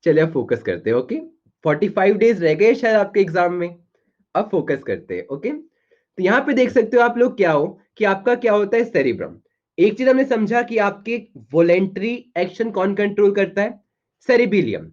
चलिए अब फोकस करते हैं। ओके, 45 डेज रह गए शायद आपके एग्जाम में। अब फोकस करते हैं। ओके, तो यहां पे देख सकते हो आप लोग क्या हो कि आपका क्या होता है, सेरिब्रम। एक चीज हमने समझा कि आपके वॉलेंट्री एक्शन कौन कंट्रोल करता है, सेरिबिलियम।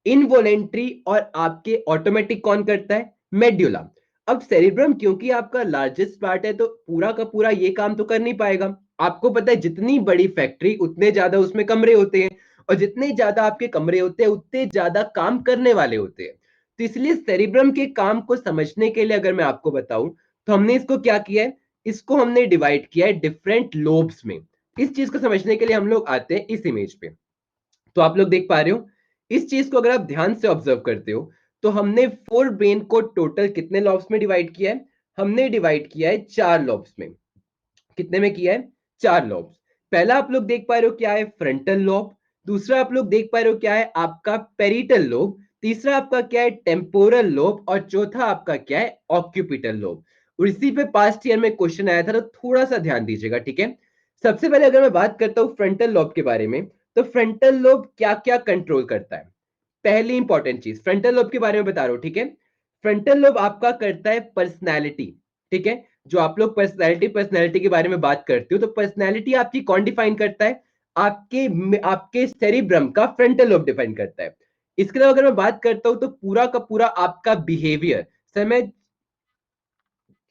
इनवॉलेंट्री और आपके ऑटोमेटिक कौन करता है, मेड्यूला। अब सेरिब्रम क्योंकि आपका लार्जेस्ट पार्ट है तो पूरा का पूरा ये काम तो कर नहीं पाएगा। आपको पता है जितनी बड़ी फैक्ट्री उतने ज्यादा उसमें कमरे होते हैं, और जितने ज्यादा आपके कमरे होते हैं उतने ज्यादा काम करने वाले होते हैं। तो इसलिए सेरिब्रम के काम को समझने के लिए अगर मैं आपको बताऊं तो हमने इसको क्या किया है, इसको हमने डिवाइड किया है डिफरेंट लोब्स में। इस चीज को समझने के लिए हम लोग आते हैं इस इमेज पे। तो आप लोग देख पा रहे हो इस चीज को, अगर आप ध्यान से ऑब्जर्व करते हो तो हमने फोर ब्रेन को टोटल कितने लॉब्स में डिवाइड किया है, हमने डिवाइड किया है चार लॉब्स में। कितने में किया है, चार लॉब्स। पहला आप लोग देख पा रहे हो क्या है, फ्रंटल लॉब। दूसरा आप लोग देख पा रहे हो क्या है, आपका पेरिटल लोब। तीसरा आपका क्या है, टेम्पोरल लोब। और चौथा आपका क्या है, ऑक्यूपिटल लोब। और इसी पे पास्ट ईयर में क्वेश्चन आया था, तो थोड़ा सा ध्यान दीजिएगा, ठीक है। सबसे पहले अगर मैं बात करता हूं फ्रंटल लोब के बारे में, तो फ्रंटल लोब क्या क्या कंट्रोल करता है। पहली इंपॉर्टेंट चीज फ्रंटल लोब के बारे में बता रहा हूं, ठीक है। फ्रंटल लोब आपका करता है पर्सनैलिटी, ठीक है। जो आप लोग पर्सनैलिटी के बारे में बात करते हो, तो पर्सनैलिटी आपकी कौन डिफाइन करता है, आपके आपके सेरिब्रम का फ्रंटल लोब डिफाइन करता है। इसके अलावा अगर मैं बात करता हूं तो पूरा का पूरा आपका बिहेवियर। सर मैं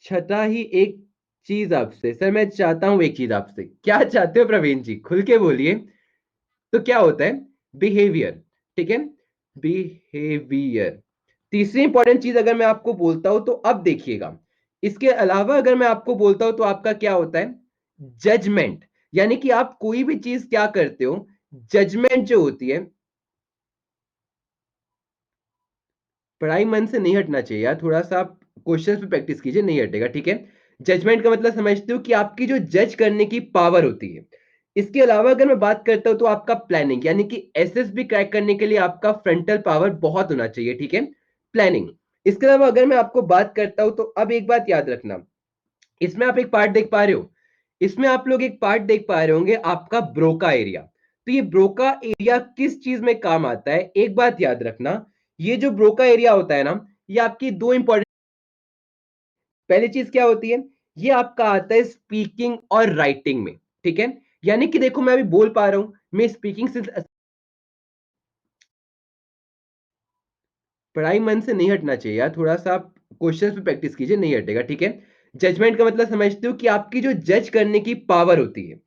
छता ही एक चीज आपसे, सर मैं चाहता हूं एक चीज आपसे, क्या चाहते हो प्रवीण जी, खुल के बोलिए। तो क्या होता है, बिहेवियर, ठीक है, बिहेवियर। तीसरी इंपॉर्टेंट चीज अगर मैं आपको बोलता हूं तो अब देखिएगा, इसके अलावा अगर मैं आपको बोलता हूं तो आपका क्या होता है, जजमेंट। यानी कि आप कोई भी चीज क्या करते हो, जजमेंट जो होती है। पढ़ाई मन से नहीं हटना चाहिए यार, थोड़ा सा आप क्वेश्चंस पे प्रैक्टिस कीजिए, नहीं हटेगा, ठीक है। जजमेंट का मतलब समझते हो कि आपकी जो जज करने की पावर होती है। इसके अलावा अगर मैं बात करता हूं तो आपका प्लानिंग, यानी कि एसएसबी क्रैक करने के लिए आपका फ्रंटल पावर बहुत होना चाहिए, ठीक है, प्लानिंग। इसके अलावा अगर मैं आपको बात करता हूं तो अब एक बात याद रखना, इसमें आप एक पार्ट देख पा रहे हो, इसमें आप लोग एक पार्ट देख पा रहे होंगे आपका ब्रोका एरिया। तो ये ब्रोका एरिया किस चीज में काम आता है, एक बात याद रखना, ये जो ब्रोका एरिया होता है ना, ये आपकी दो इंपॉर्टेंट, पहली चीज क्या होती है, ये आपका आता है स्पीकिंग और राइटिंग में, ठीक है। यानी कि देखो मैं अभी बोल पा रहा हूं, मैं स्पीकिंग से, पढ़ाई मन से नहीं हटना चाहिए यार, थोड़ा सा आप क्वेश्चंस पे प्रैक्टिस कीजिए, नहीं हटेगा, ठीक है। जजमेंट का मतलब समझते हो कि आपकी जो जज करने की पावर होती है।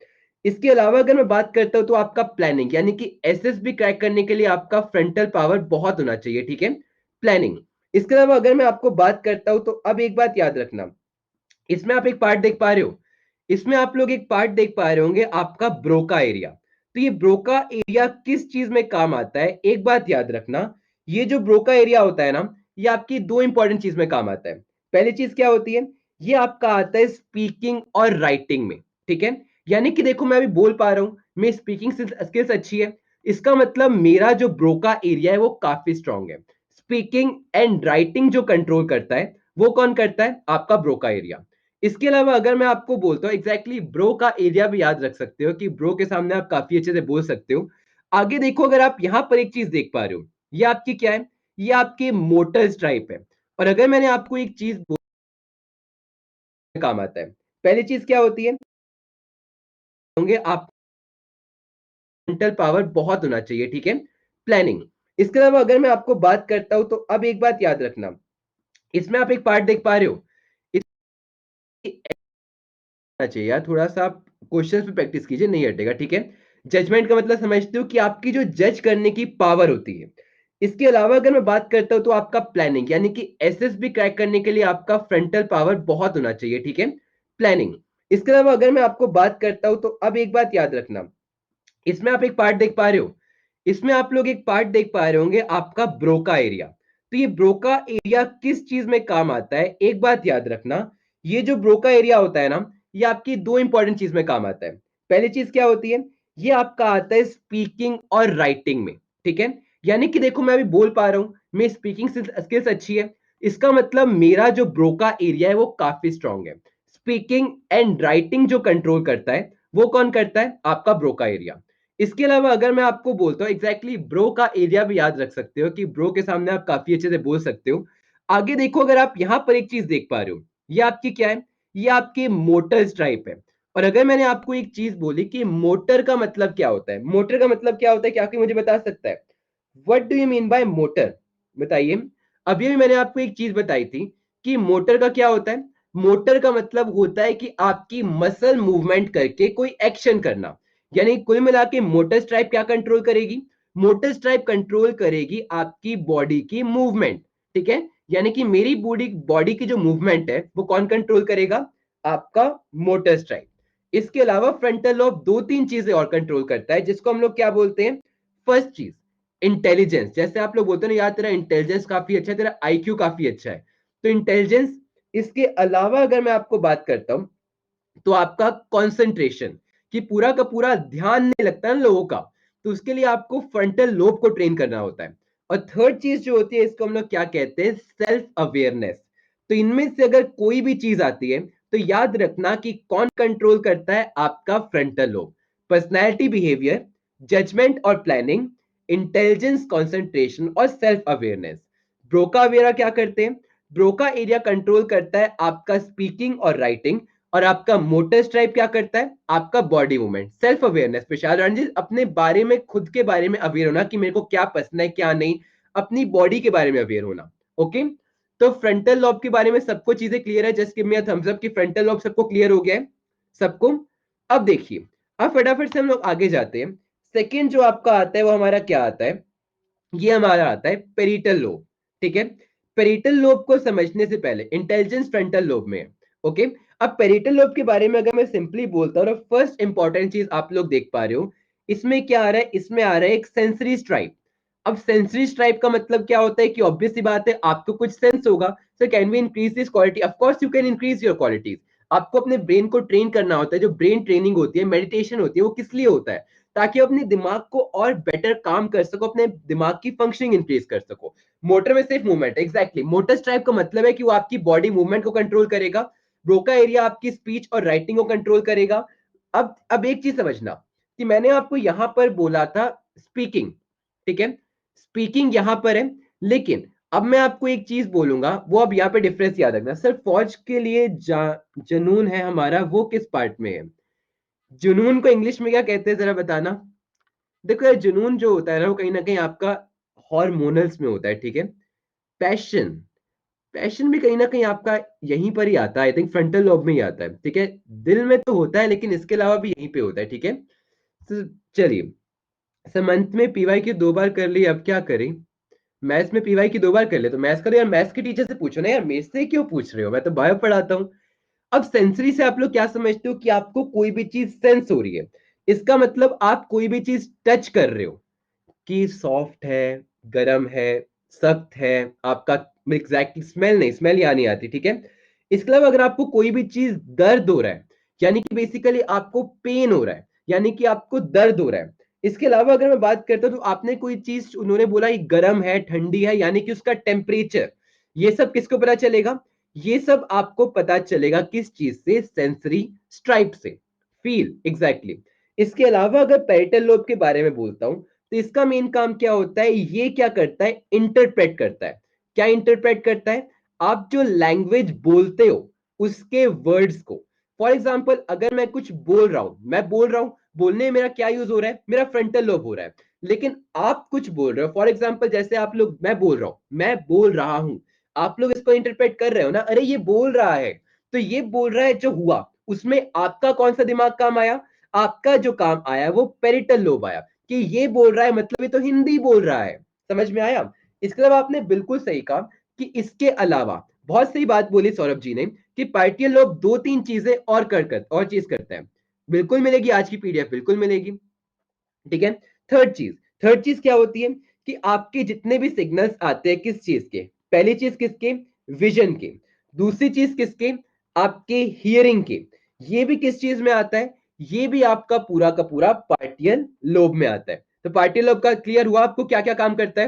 इसके अलावा अगर मैं बात करता हूं तो आपका प्लानिंग, यानी कि एसएसबी क्रैक करने के लिए आपका फ्रंटल पावर बहुत होना चाहिए, ठीक है, प्लानिंग। इसके अलावा अगर मैं आपको बात करता हूं तो अब एक बात याद रखना, इसमें आप एक पार्ट देख पा रहे हो, इसमें आप लोग एक पार्ट देख पा रहे होंगे आपका ब्रोका एरिया। तो ये ब्रोका एरिया किस चीज में काम आता है, एक बात याद रखना, ये जो ब्रोका एरिया होता है ना, ये आपकी दो इंपॉर्टेंट चीज में काम आता है। पहली चीज क्या होती है, ये आपका आता है स्पीकिंग और राइटिंग में, ठीक है। यानी कि देखो मैं अभी बोल पा रहा हूं, मेरी स्पीकिंग स्किल्स अच्छी है, इसका मतलब मेरा जो ब्रोका एरिया है वो काफी स्ट्रांग है। स्पीकिंग एंड राइटिंग जो कंट्रोल करता है वो कौन करता है, आपका ब्रोका एरिया। इसके अलावा अगर मैं आपको बोलता हूँ एग्जैक्टली ब्रो का एरिया भी याद रख सकते हो कि ब्रो के सामने आप काफी अच्छे से बोल सकते हो। आगे देखो, अगर आप यहां पर एक चीज देख पा रहे हो, ये आपकी क्या है, ये आपके मोटर स्ट्राइप है। और अगर मैंने आपको एक चीज काम आता है, पहली चीज क्या होती है, होंगे आप मेंटल पावर बहुत होना चाहिए, ठीक है, प्लानिंग। इसके अलावा अगर मैं आपको बात करता हूं तो अब एक बात याद रखना, इसमें आप एक पार्ट देख पा रहे हो, चाहिए यार, थोड़ा सा आप क्वेश्चंस पे प्रैक्टिस कीजिए, नहीं हटेगा, ठीक है। जजमेंट का मतलब समझते हो कि आपकी जो जज करने की पावर होती है। इसके अलावा अगर मैं बात करता हूं तो आपका प्लानिंग, यानी कि एसएसबी क्रैक करने के लिए आपका फ्रंटल पावर बहुत होना चाहिए, ठीक है, प्लानिंग। इसके अलावा अगर मैं आपको बात करता हूं तो अब एक बात याद रखना, इसमें आप एक पार्ट देख पा रहे हो, इसमें आप लोग एक पार्ट देख पा रहे होंगे आपका ब्रोका एरिया। तो ये ब्रोका एरिया किस चीज में काम आता है, एक बात याद रखना, ये जो ब्रोका एरिया होता है ना, ये आपकी दो इंपॉर्टेंट चीज में काम आता है। पहली चीज क्या होती है, ये आपका आता है स्पीकिंग और राइटिंग में, ठीक है। यानी कि देखो मैं अभी बोल पा रहा हूं, मेरी स्पीकिंग स्किल्स अच्छी है, इसका मतलब मेरा जो ब्रोका एरिया है वो काफी स्ट्रांग है। स्पीकिंग एंड राइटिंग जो कंट्रोल करता है वो कौन करता है, आपका ब्रोका एरिया। इसके अलावा अगर मैं आपको बोलता हूँ एग्जैक्टली ब्रो का एरिया भी याद रख सकते हो कि ब्रो के सामने आप काफी अच्छे से बोल सकते हो। आगे देखो, अगर आप यहाँ पर एक चीज देख पा रहे हो, ये आपकी क्या है, ये आपकी मोटर स्ट्राइप है। और अगर मैंने आपको एक चीज बोली कि मोटर का मतलब क्या होता है, मोटर का मतलब क्या होता है, क्या कोई मुझे बता सकता है? What do you mean by motor? बताइए। अभी भी मैंने आपको एक चीज बताई थी कि मोटर का क्या होता है। मोटर का मतलब होता है कि आपकी मसल मूवमेंट करके कोई एक्शन करना। यानी कुल मिला के मोटर स्ट्राइप क्या कंट्रोल करेगी? मोटर स्ट्राइप कंट्रोल करेगी आपकी बॉडी की मूवमेंट। ठीक है, यानी कि मेरी बॉडी बॉडी की जो मूवमेंट है वो कौन कंट्रोल करेगा? आपका मोटर स्ट्राइप। इसके अलावा फ्रंटल लोब दो तीन चीजें और कंट्रोल करता है, जिसको हम लोग क्या बोलते हैं? फर्स्ट चीज इंटेलिजेंस। जैसे आप लोग बोलते हैं यार तेरा इंटेलिजेंस काफी अच्छा है, तेरा आईक्यू काफी अच्छा है, तो इंटेलिजेंस। इसके अलावा अगर मैं आपको बात करता हूं तो आपका कंसंट्रेशन, कि पूरा का पूरा ध्यान नहीं लगता है ना लोगों का, तो उसके लिए आपको फ्रंटल लोब को ट्रेन करना होता है। और थर्ड चीज जो होती है इसको हम लोग क्या कहते हैं? Self awareness. तो इनमें से अगर कोई भी चीज आती है तो याद रखना कि कौन कंट्रोल करता है? आपका frontal lobe. Personality behaviour, judgement और प्लानिंग, इंटेलिजेंस, कंसंट्रेशन और सेल्फ अवेयरनेस। ब्रोका वेरा क्या करते हैं? ब्रोका एरिया कंट्रोल करता है आपका स्पीकिंग और राइटिंग। और आपका मोटर स्ट्राइप क्या करता है? आपका बॉडी मूवमेंट। सेल्फ अवेयरनेस, विशाल रणजीत, अपने बारे में, खुद के बारे में अवेयर होना कि मेरे को क्या पसंद है क्या नहीं, अपनी बॉडी के बारे में अवेयर होना। ओके, तो फ्रंटल लॉब के बारे में सबको चीजें क्लियर है? Just give me a thumbs up कि फ्रंटल लॉब सबको क्लियर हो गया है सबको। अब देखिए, अब फटाफट से हम लोग आगे जाते हैं। सेकेंड जो आपका आता है वो हमारा क्या आता है? ये हमारा आता है पेरिटल लोब। ठीक है, पेरिटल लोब को समझने से पहले इंटेलिजेंस फ्रंटल लोब में है। ओके, अब पेरिटल लोब के बारे में अगर मैं सिंपली बोलता हूँ, फर्स्ट इंपॉर्टेंट चीज आप लोग देख पा रहे हो, इसमें क्या आ रहा है? इसमें आ रहा है एक सेंसरी स्ट्राइप। अब सेंसरी स्ट्राइप का मतलब क्या होता है कि ऑब्वियस सी बात है आपको कुछ सेंस होगा। So can we increase this quality? Of course you can increase your qualities. आपको अपने ब्रेन को ट्रेन करना होता है। जो ब्रेन ट्रेनिंग होती है, मेडिटेशन होती है, वो किस लिए होता है? ताकि अपने दिमाग को और बेटर काम कर सको, अपने दिमाग की फंक्शनिंग इंक्रीज कर सको। मोटर में सिर्फ मूवमेंट, एग्जैक्टली मोटर स्ट्राइप का मतलब है कि वो आपकी बॉडी मूवमेंट को कंट्रोल करेगा। ब्रोका एरिया आपकी स्पीच और राइटिंग को कंट्रोल करेगा। अब एक चीज समझना कि मैंने आपको यहां पर बोला था स्पीकिंग। ठीक है, स्पीकिंग यहां पर है, लेकिन अब मैं आपको एक चीज बोलूंगा, वो अब यहाँ पे डिफरेंस याद रखना। सर फौज के लिए जुनून है हमारा, वो किस पार्ट में है? जुनून को इंग्लिश में क्या कहते हैं जरा बताना। देखो यार, जुनून जो होता है ना वो कहीं ना कहीं आपका हॉर्मोनल्स में होता है। ठीक है, पैशन, पैशन भी कहीं ना कहीं आपका यहीं पर ही आता है, आई थिंक फ्रंटल लोब में ही आता है। ठीक है, दिल में तो होता है लेकिन इसके अलावा भी यहीं पे होता है। ठीक है, तो चलिए, सर मंथ में पीवाई की 2 बार कर ली, अब क्या करें? मैथ्स में पीवाई की 2 बार कर ले तो मैथ्स का तो यार मैथ्स के टीचर से पूछो ना यार, मेरे से क्यों पूछ रहे हो? मैं तो बायो पढ़ाता हूँ। अब सेंसरी से आप लोग क्या समझते हो? कि आपको कोई भी चीज सेंस हो रही है। इसका मतलब आप कोई भी चीज टच कर रहे हो कि सॉफ्ट है, गरम है, सख्त है, आपका एग्जैक्टली स्मेल नहीं, स्मेल यहाँ नहीं आती। ठीक है, इसके अलावा अगर आपको कोई भी चीज दर्द हो रहा है, यानी कि बेसिकली आपको पेन हो रहा है, यानी कि आपको दर्द हो रहा है। इसके अलावा अगर मैं बात करता हूं तो आपने कोई चीज, उन्होंने बोला ये गर्म है, ठंडी है, यानी कि उसका टेम्परेचर, ये सब किसको पता चलेगा? ये सब आपको पता चलेगा किस चीज से? सेंसरी स्ट्राइप से, फील, एग्जैक्टली। इसके अलावा अगर पेरिटल लोब के बारे में बोलता हूं तो इसका मेन काम क्या होता है? ये क्या करता है? इंटरप्रेट करता है। क्या इंटरप्रेट करता है? आप जो लैंग्वेज बोलते हो उसके वर्ड्स को। फॉर एग्जाम्पल, अगर मैं कुछ बोल रहा हूं, मैं बोल रहा हूं, बोलने में मेरा क्या यूज हो रहा है? मेरा फ्रंटल लोब हो रहा है। लेकिन आप कुछ बोल रहे हो, फॉर एग्जाम्पल जैसे आप लोग, मैं बोल रहा हूं, मैं बोल रहा हूं, आप लोग इसको इंटरप्रेट कर रहे हो ना, अरे ये बोल रहा है, तो ये बोल रहा है जो हुआ उसमें आपका कौन सा दिमाग काम आया? आपका जो काम आया वो पेरिटल लोब आया, कि ये बोल रहा है मतलब ये तो हिंदी बोल रहा है। समझ में आया? इसके अलावा आपने बिल्कुल सही कहा कि इसके अलावा, बहुत सही बात बोली सौरभ जी ने, कि पार्टियल लोग दो तीन चीजें और चीज करते हैं। बिल्कुल मिलेगी आज की पीडीएफ, बिल्कुल मिलेगी। ठीक है, थर्ड चीज, थर्ड चीज क्या होती है? कि आपके जितने भी सिग्नल्स आते हैं किस चीज के? पहली चीज किसके? विजन के। दूसरी चीज किसके? आपके हियरिंग के। ये भी किस चीज में आता है? ये भी आपका पूरा का पूरा पार्टियल लोब में आता है। तो पार्टियल लोब का क्लियर हुआ आपको क्या क्या काम करता है?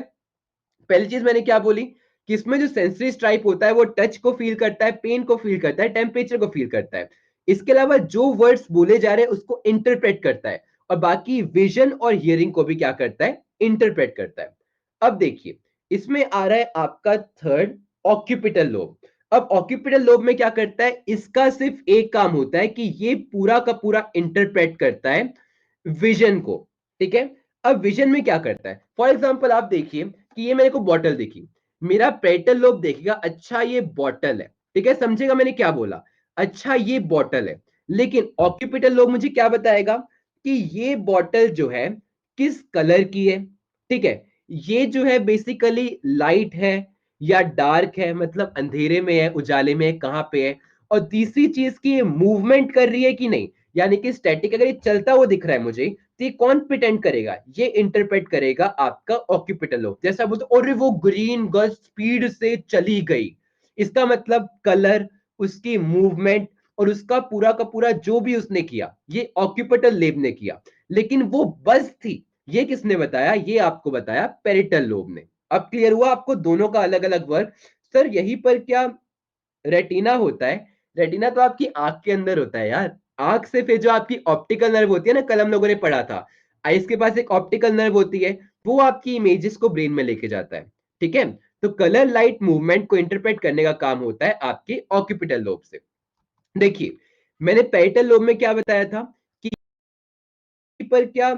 पहली चीज मैंने क्या बोली कि इसमें जो सेंसरी स्ट्राइप होता है वो टच को फील करता है, पेन को फील करता है, टेम्परेचर को फील करता है। इसके अलावा जो वर्ड्स बोले जा रहे हैं उसको इंटरप्रेट करता है। और बाकी विजन और हियरिंग को भी क्या करता है, इंटरप्रेट करता है। अब देखिए इसमें आ रहा है आपका थर्ड, ऑक्यूपिटल लोब। अब ऑक्यूपिटल लोब में क्या करता है, इसका सिर्फ एक काम होता है कि ये पूरा का पूरा इंटरप्रेट करता है विजन को। ठीक है, अब विजन में क्या करता है, फॉर एग्जाम्पल आप देखिए कि ये मेरे को बॉटल दिखी, मेरा पेरिटल लोब देखेगा अच्छा ये बॉटल है, ठीक है, समझेगा मैंने क्या बोला, अच्छा ये बॉटल है। लेकिन ऑक्यूपिटल लोब मुझे क्या बताएगा कि ये बॉटल जो है किस कलर की है, ठीक है, ये जो है बेसिकली लाइट है या डार्क है, मतलब अंधेरे में है उजाले में है, कहां पे है, और तीसरी चीज की ये मूवमेंट कर रही है कि नहीं, यानी कि स्टैटिक, अगर ये चलता हुआ दिख रहा है मुझे तो ये कौन प्रिटेंड करेगा, ये इंटरप्रेट करेगा आपका ऑक्यूपिटल लोब। जैसा बोलते और वो ग्रीन गर्ल स्पीड से चली गई, इसका मतलब कलर, उसकी मूवमेंट और उसका पूरा का पूरा जो भी उसने किया ये ऑक्यूपिटल लोब ने किया। लेकिन वो बस थी, ये किसने बताया, ये आपको बताया पेरिटल लोब ने। अब क्लियर हुआ आपको दोनों का अलग अलग वर्क। सर यहीं पर क्या रेटिना होता है, रेटिना तो आपकी आंख के अंदर होता है यार, आंख से फिर जो आपकी ऑप्टिकल नर्व होती है ना, कल हम लोगों ने पढ़ा था, आइस के पास एक ऑप्टिकल नर्व होती है, वो आपकी इमेजेस को ब्रेन में लेके जाता है। ठीक है, तो कलर लाइट मूवमेंट को इंटरप्रेट करने का काम होता है आपके ऑक्यूपिटल लोब से। देखिए मैंने पेरिटल लोब में क्या बताया था कि पर क्या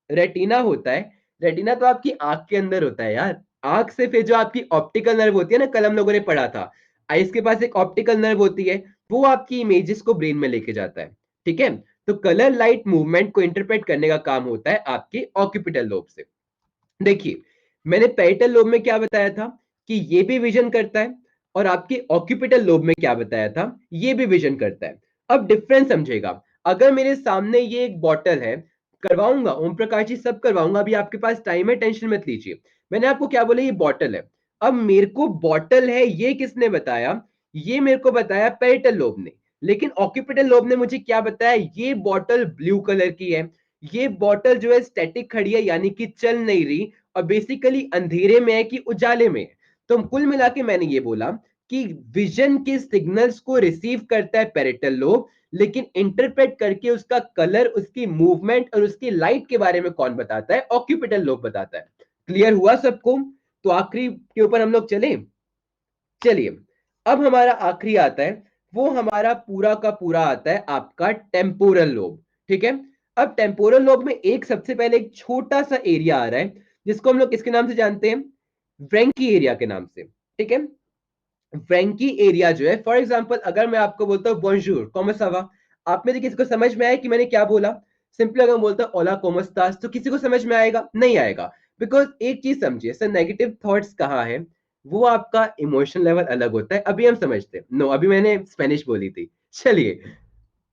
रेटिना होता है, रेटिना तो आपकी आंख के अंदर होता है यार, आंख से फिर जो आपकी ऑप्टिकल नर्व होती है ना, कल हम लोगों ने पढ़ा था, आइस के पास एक ऑप्टिकल नर्व होती है, वो आपकी इमेजेस को ब्रेन में लेके जाता है। ठीक है, तो कलर लाइट मूवमेंट को इंटरप्रेट करने का काम होता है आपके ऑक्यूपिटल लोब से। देखिए मैंने पेरिटल लोब में क्या बताया था कि ये भी विजन करता है, और आपके ऑक्यूपिटल लोब में क्या बताया था, ये भी विजन करता है। अब डिफरेंस समझेगा, अगर मेरे सामने ये एक बॉटल है, करवाऊंगा ओम प्रकाश जी, सब करवाऊंगा, अभी आपके पास टाइम है, टेंशन मत लीजिए। मैंने आपको क्या बोला, ये बॉटल है, अब मेरे को बॉटल है ये किसने बताया, ये मेरे को बताया पेरिटल लोब ने। लेकिन ऑक्यूपिटल लोब ने मुझे क्या बताया, ये बॉटल ब्लू कलर की है, ये बॉटल जो है स्टैटिक खड़ी है, यानी कि चल नहीं रही, और बेसिकली अंधेरे में है कि उजाले में है। तो कुल मिला के मैंने ये बोला कि विजन के सिग्नल्स को रिसीव करता है पेरिटल लोब, लेकिन इंटरप्रेट करके उसका कलर, उसकी मूवमेंट और उसकी लाइट के बारे में कौन बताता है, ऑक्यूपिटल लोब बताता है। क्लियर हुआ सबको? तो आखिरी के ऊपर हम लोग चले। चलिए अब हमारा आखिरी आता है, वो हमारा पूरा का पूरा आता है आपका टेम्पोरल लोब। ठीक है, अब टेम्पोरल लोब में एक सबसे पहले एक छोटा सा एरिया आ रहा है, जिसको हम लोग किसके नाम से जानते हैं, व्रेंकी एरिया के नाम से। ठीक है, व्रेंकी एरिया जो है, फॉर एग्जांपल अगर मैं आपको बोलता हूँ बोंजूर कोमसावा, आप में से किसी को समझ में आया कि मैंने क्या बोला? सिंपली अगर मैं बोलता हूँ ओला कोमस्तास, तो किसी को समझ में आएगा? नहीं आएगा। बिकॉज एक चीज समझिए सर, नेगेटिव थॉट्स कहाँ है, वो आपका इमोशन लेवल अलग होता है, अभी हम समझते हैं। नो, अभी मैंने स्पेनिश बोली थी। चलिए,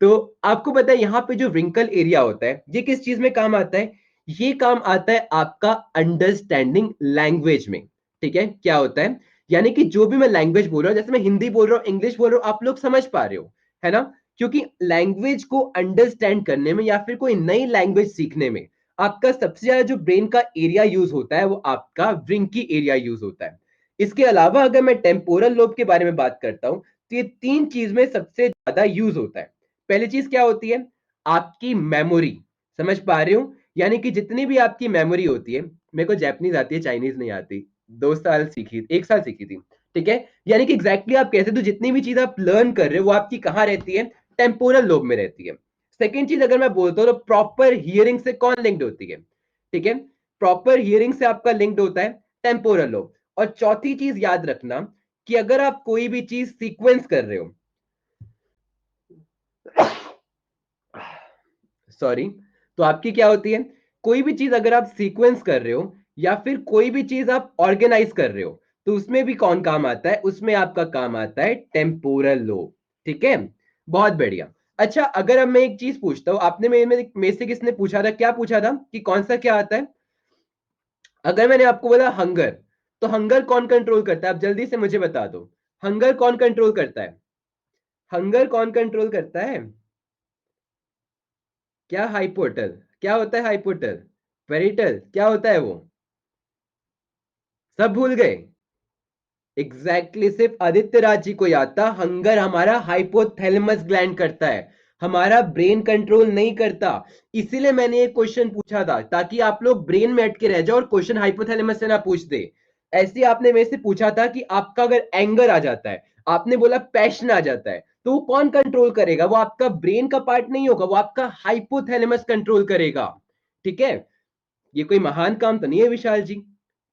तो आपको पता है यहाँ पे जो रिंकल एरिया होता है, ये किस चीज में काम आता है, ये काम आता है आपका अंडरस्टैंडिंग लैंग्वेज में। ठीक है, क्या होता है, यानी कि जो भी मैं लैंग्वेज बोल रहा हूँ, जैसे मैं हिंदी बोल रहा हूँ, इंग्लिश बोल रहा हूँ, आप लोग समझ पा रहे हो, है ना? क्योंकि लैंग्वेज को अंडरस्टैंड करने में या फिर कोई नई लैंग्वेज सीखने में आपका सबसे ज्यादा जो ब्रेन का एरिया यूज होता है, वो आपका ब्रिंकी एरिया यूज होता है। इसके अलावा अगर मैं टेम्पोरल लोब के बारे में बात करता हूं, तो ये तीन चीज में सबसे ज्यादा यूज होता है। पहली चीज क्या होती है, आपकी मेमोरी, समझ पा रहे हो, यानी कि जितनी भी आपकी मेमोरी होती है, मेरे को जापानीज आती है, चाइनीज नहीं आती, 2 साल सीखी, 1 साल सीखी थी। ठीक है, यानी कि एग्जैक्टली आप कैसे, तो जितनी भी चीज आप लर्न कर रहे हो वो आपकी कहाँ रहती है, टेम्पोरल लोब में रहती है। सेकेंड चीज अगर मैं बोलता हूँ, तो प्रॉपर हियरिंग से कौन लिंक्ड होती है? ठीक है, प्रॉपर हियरिंग से आपका लिंक्ड होता है टेम्पोरल लोब। और चौथी चीज याद रखना कि अगर आप कोई भी चीज सीक्वेंस कर रहे हो, सॉरी, तो आपकी क्या होती है, कोई भी चीज अगर आप सीक्वेंस कर रहे हो या फिर कोई भी चीज आप ऑर्गेनाइज कर रहे हो, तो उसमें भी कौन काम आता है, उसमें आपका काम आता है टेम्पोरल लोब। ठीक है, बहुत बढ़िया। अच्छा, अगर अब मैं एक चीज पूछता हूं, आपने में से किसने पूछा था, क्या पूछा था कि कौन सा क्या आता है? अगर मैंने आपको बोला हंगर, तो हंगर कौन कंट्रोल करता है, आप जल्दी से मुझे बता दो, हंगर कौन कंट्रोल करता है? हंगर कौन कंट्रोल करता है? क्या हाइपोटल, क्या होता है हाइपोटल? पेरिटल, क्या होता है वो? सब भूल गए? एग्जैक्टली, सिर्फ आदित्य राज जी को याद था, हंगर हमारा हाइपोथैलेमस ग्लैंड करता है। हमारा ब्रेन कंट्रोल नहीं करता। इसीलिए मैंने एक क्वेश्चन पूछा था ताकि आप लोग ब्रेन में अटके रह जाओ और क्वेश्चन हाइपोथैलेमस से ना पूछ दे। ऐसे आपने मेरे से पूछा था कि आपका अगर एंगर आ जाता है, आपने बोला पैशन आ जाता है, तो वो कौन कंट्रोल करेगा? वो आपका ब्रेन का पार्ट नहीं होगा, वो आपका हाइपोथैलेमस कंट्रोल करेगा। ठीक है, ये कोई महान काम तो नहीं है विशाल जी।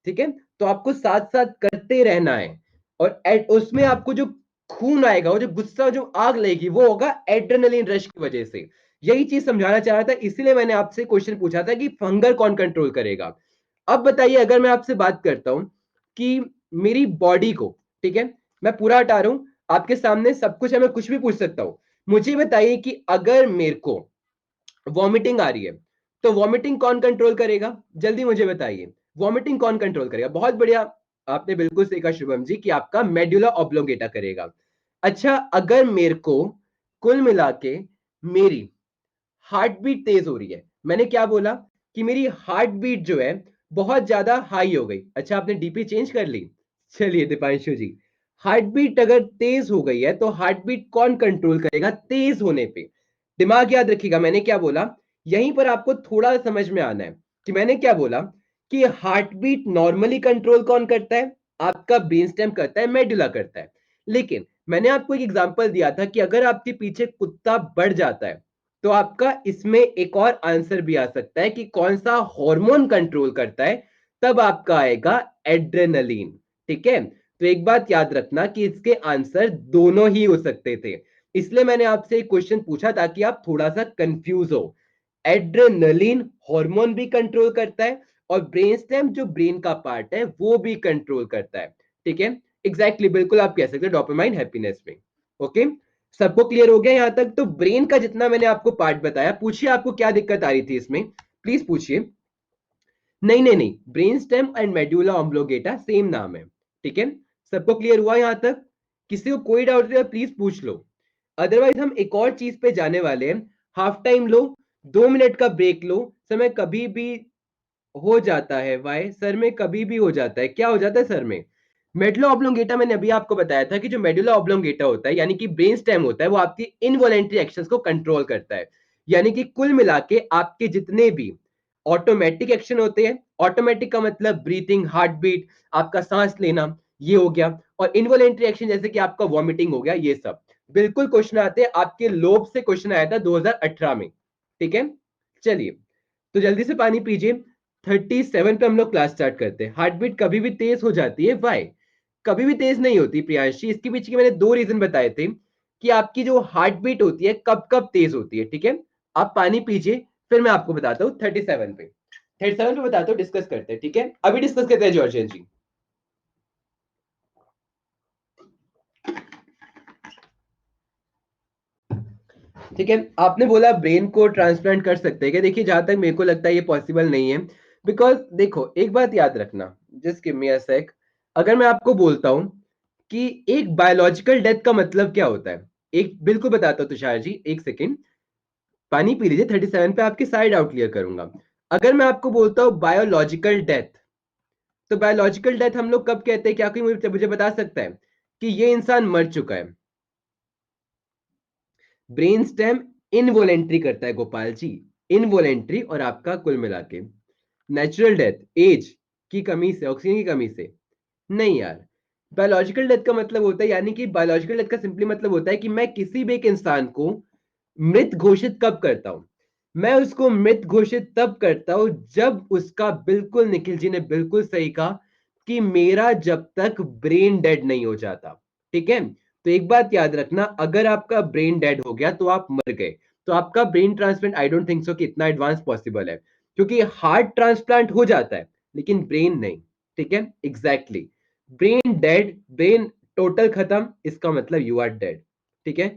ठीक है, तो आपको साथ साथ करते रहना है। और उसमें आपको जो खून आएगा, वो जो गुस्सा, जो आग लगेगी, वो होगा एड्रेनलिन रश की वजह से। यही चीज समझाना चाह रहा था, इसीलिए मैंने आपसे क्वेश्चन पूछा था कि फंगर कौन कंट्रोल करेगा। अब बताइए, अगर मैं आपसे बात करता हूं कि मेरी बॉडी को, ठीक है, मैं पूरा हटा रहा हूं, आपके सामने सब कुछ है, मैं कुछ भी पूछ सकता हूं। मुझे बताइए कि अगर मेरे को वॉमिटिंग आ रही है, तो वॉमिटिंग कौन कंट्रोल करेगा? जल्दी मुझे बताइए, वॉमिटिंग कौन कंट्रोल करेगा? बहुत बढ़िया, आपने बिल्कुल सीखा शुभम जी कि आपका मेडुला ऑब्लोंगेटा करेगा। अच्छा, अगर मेरे को कुल मिला के मेरी हार्ट बीट तेज हो रही है, मैंने क्या बोला कि मेरी हार्ट बीट जो है बहुत ज्यादा हाई हो गई। अच्छा, आपने डीपी चेंज कर ली। चलिए दीपांशु जी, हार्ट बीट अगर तेज हो गई है तो हार्ट बीट कौन कंट्रोल करेगा तेज होने पे? दिमाग याद रखिएगा, मैंने क्या बोला, यहीं पर आपको थोड़ा समझ में आना है कि मैंने क्या बोला कि हार्ट बीट नॉर्मली कंट्रोल कौन करता है? आपका ब्रेन स्टेम करता है, मेडुला करता है। लेकिन मैंने आपको एक एग्जांपल दिया था कि अगर आपके पीछे कुत्ता बढ़ जाता है, तो आपका इसमें एक और आंसर भी आ सकता है कि कौन सा हार्मोन कंट्रोल करता है। तब आपका आएगा एड्रेनलिन। ठीक है, तो एक बात याद रखना कि इसके आंसर दोनों ही हो सकते थे। इसलिए मैंने आपसे एक क्वेश्चन पूछा ताकि आप थोड़ा सा कंफ्यूज हो। एड्रेनलिन हार्मोन भी कंट्रोल करता है और ब्रेन स्टेम जो ब्रेन का पार्ट है वो भी कंट्रोल करता है। ठीक है, एग्जैक्टली, बिल्कुल आप कह सकते हो डोपामाइन हैप्पीनेस में। ओके, सबको क्लियर हो गया यहां तक? तो ब्रेन का जितना मैंने आपको पार्ट बताया, पूछिए आपको क्या दिक्कत आ रही थी इसमें, प्लीज पूछिए। नहीं नहीं नहीं, brain stem and medulla oblongata same नाम है। ठीक है, सबको क्लियर हुआ यहां तक? किसी को कोई डाउट है प्लीज पूछ लो, अदरवाइज हम एक और चीज पे जाने वाले हैं। हाफ टाइम लो, 2 मिनट का ब्रेक लो। समय कभी भी हो जाता है, वाई सर में कभी भी हो जाता है, क्या हो जाता है सर में? मेडुला ऑब्लोंगेटा, मैंने अभी आपको बताया था कि जो मेडुला ऑब्लोंगेटा होता है यानी कि ब्रेन स्टेम होता है, वो आपकी इनवॉलेंटरी एक्शंस को कंट्रोल करता है। यानी कि कुल मिला के आपके जितने भी ऑटोमेटिक एक्शन होते हैं, ऑटोमेटिक का मतलब ब्रीथिंग, हार्ट बीट, आपका सांस लेना, ये हो गया, और इनवॉलेंटरी एक्शन जैसे कि आपका वॉमिटिंग हो गया, ये सब बिल्कुल क्वेश्चन आते हैं। आपके लोब से क्वेश्चन आया था 2018 में। ठीक है, चलिए, तो जल्दी से पानी पीजिए। 37 पे हम लोग क्लास स्टार्ट करते हैं। हार्ट बीट कभी भी तेज हो जाती है, वाई? कभी भी तेज नहीं होती प्रियांशी, इसके पीछे के मैंने दो रीजन बताए थे कि आपकी जो हार्ट बीट होती है कब कब तेज होती है। ठीक है, आप पानी पीजिए, फिर मैं आपको बताता हूँ 37 पे बताता हूँ, डिस्कस करते हैं। ठीक है, अभी डिस्कस करते हैं जॉर्जियन जी। ठीक है, आपने बोला ब्रेन को ट्रांसप्लांट कर सकते हैं क्या? देखिए, जहां तक मेरे को लगता है ये पॉसिबल नहीं है। बिकॉज देखो, एक बात याद रखना, जस्ट गिव मी अ सेक। अगर मैं आपको बोलता हूं कि एक बायोलॉजिकल डेथ का मतलब क्या होता है, एक बिल्कुल बताता हूं तुषार जी, एक सेकेंड, पानी पी लीजिए। 37 पे आपकी साइड आउट क्लियर करूंगा। अगर मैं आपको बोलता हूं बायोलॉजिकल डेथ, तो बायोलॉजिकल डेथ हम लोग कब कहते हैं? क्या कोई मुझे बता सकता है कि ये इंसान मर चुका है? ब्रेन स्टेम इनवोलेंट्री करता है गोपाल जी, इनवोलेंट्री, और आपका कुल मिला के नेचुरल डेथ एज की कमी से, ऑक्सीजन की कमी से नहीं यार। बायोलॉजिकल डेथ का मतलब होता है, यानी कि बायोलॉजिकल डेथ का सिंपली मतलब होता है कि मैं किसी भी एक इंसान को मृत घोषित कब करता हूं? मैं उसको मृत घोषित तब करता हूं जब उसका, बिल्कुल निखिल जी ने बिल्कुल सही कहा, कि मेरा जब तक ब्रेन डेड नहीं हो जाता। ठीक है, तो एक बात याद रखना, अगर आपका ब्रेन डेड हो गया तो आप मर गए। तो आपका brain transplant I don't think so कि इतना एडवांस पॉसिबल है, क्योंकि हार्ट ट्रांसप्लांट हो जाता है लेकिन ब्रेन नहीं। ठीक है, exactly, brain dead, brain total खत्म, इसका मतलब यू आर डेड। ठीक है,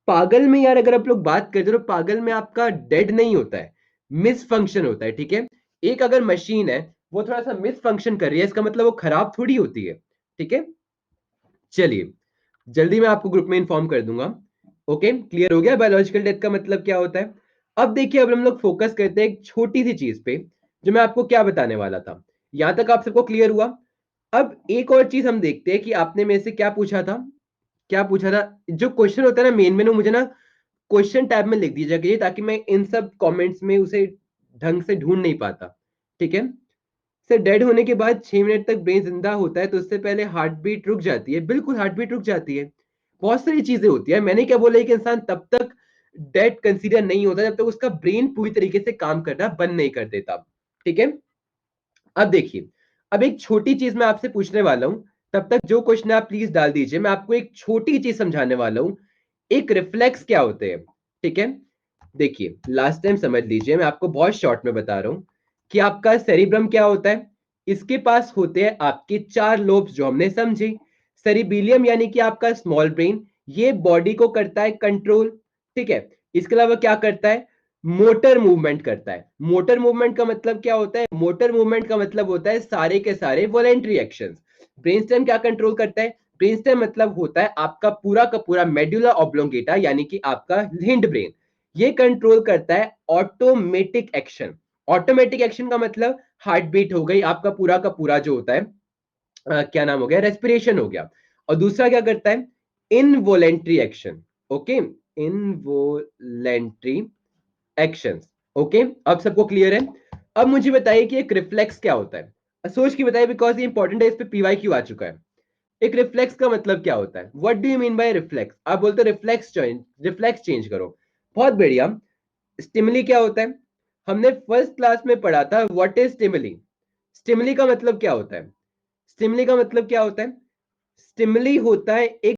पागल में यार अगर आप लोग बात करते हो तो पागल में आपका डेड नहीं होता है, मिस फंक्शन होता है। ठीक है, एक अगर मशीन है वो थोड़ा सा मिस फंक्शन कर रही है, इसका मतलब वो खराब थोड़ी होती है। ठीक है, चलिए, जल्दी मैं आपको ग्रुप में इन्फॉर्म कर दूंगा। ओके, क्लियर हो गया बायोलॉजिकल डेथ का मतलब क्या होता है? अब देखिए, अब हम लोग फोकस करते हैं एक छोटी सी चीज पे, जो मैं आपको क्या बताने वाला था। यहां तक आप सबको क्लियर हुआ? अब एक और चीज हम देखते हैं कि आपने मेरे से क्या पूछा था, क्या पूछा था? जो क्वेश्चन होता है ना मेन में, मुझे ना क्वेश्चन टैब में लिख दीजिएगा ये, ताकि मैं इन सब कमेंट्स में उसे ढंग से ढूंढ नहीं पाता। ठीक है सर, डेड होने के बाद 6 मिनट तक ब्रेन जिंदा होता है, तो उससे पहले हार्ट बीट रुक जाती है। बिल्कुल हार्ट बीट रुक जाती है। बहुत सारी चीजें होती है। मैंने क्या बोला कि इंसान तब तक डेड कंसीडर नहीं होता जब तक उसका ब्रेन पूरी तरीके से काम करना बंद नहीं कर देता। ठीक है, अब देखिए, अब एक छोटी चीज मैं आपसे पूछने वाला हूं, तब तक जो क्वेश्चन आप प्लीज डाल दीजिए। मैं आपको एक छोटी चीज समझाने वाला हूं, एक रिफ्लेक्स क्या होते हैं। ठीक है, देखिए लास्ट टाइम समझ लीजिए, मैं आपको बहुत शॉर्ट में बता रहा हूं कि आपका सेरिब्रम क्या होता है। इसके पास होते हैं आपके 4 लोब्स जो हमने समझे। सेरिबिलियम यानी कि आपका स्मॉल ब्रेन, ये बॉडी को करता है कंट्रोल। ठीक है, इसके अलावा क्या करता है, मोटर मूवमेंट करता है। मोटर मूवमेंट का मतलब क्या होता है, मोटर मूवमेंट का मतलब होता है सारे के सारे वॉलेंट्री एक्शंस। ब्रेनस्टेम क्या कंट्रोल करता है, ब्रेनस्टेम मतलब होता है आपका पूरा का पूरा मेडुला ऑब्लोंगेटा यानी कि आपका हिंड ब्रेन। ये कंट्रोल करता है ऑटोमेटिक एक्शन। ऑटोमेटिक एक्शन का मतलब हार्ट बीट हो गई, आपका पूरा का पूरा जो होता है क्या नाम हो गया, रेस्पिरेशन हो गया। और दूसरा क्या करता है, involuntary action. Okay, involuntary actions. Okay, अब सबको क्लियर है। अब मुझे बताइए कि एक रिफ्लेक्स क्या होता है, सोच के बताइए, बिकॉज ये इंपॉर्टेंट है, इस पे पीवाई क्यों आ चुका है। एक रिफ्लेक्स का मतलब क्या होता है, what do you mean by reflex. आप बोलते हो रिफ्लेक्स चेंज करो, बहुत बढ़िया। स्टिमुली क्या होता है, हमने फर्स्ट क्लास में पढ़ा था, व्हाट इज स्टिमुली। स्टिमुली का मतलब क्या होता है, स्टिमुली का मतलब क्या होता है, स्टिमुली होता है एक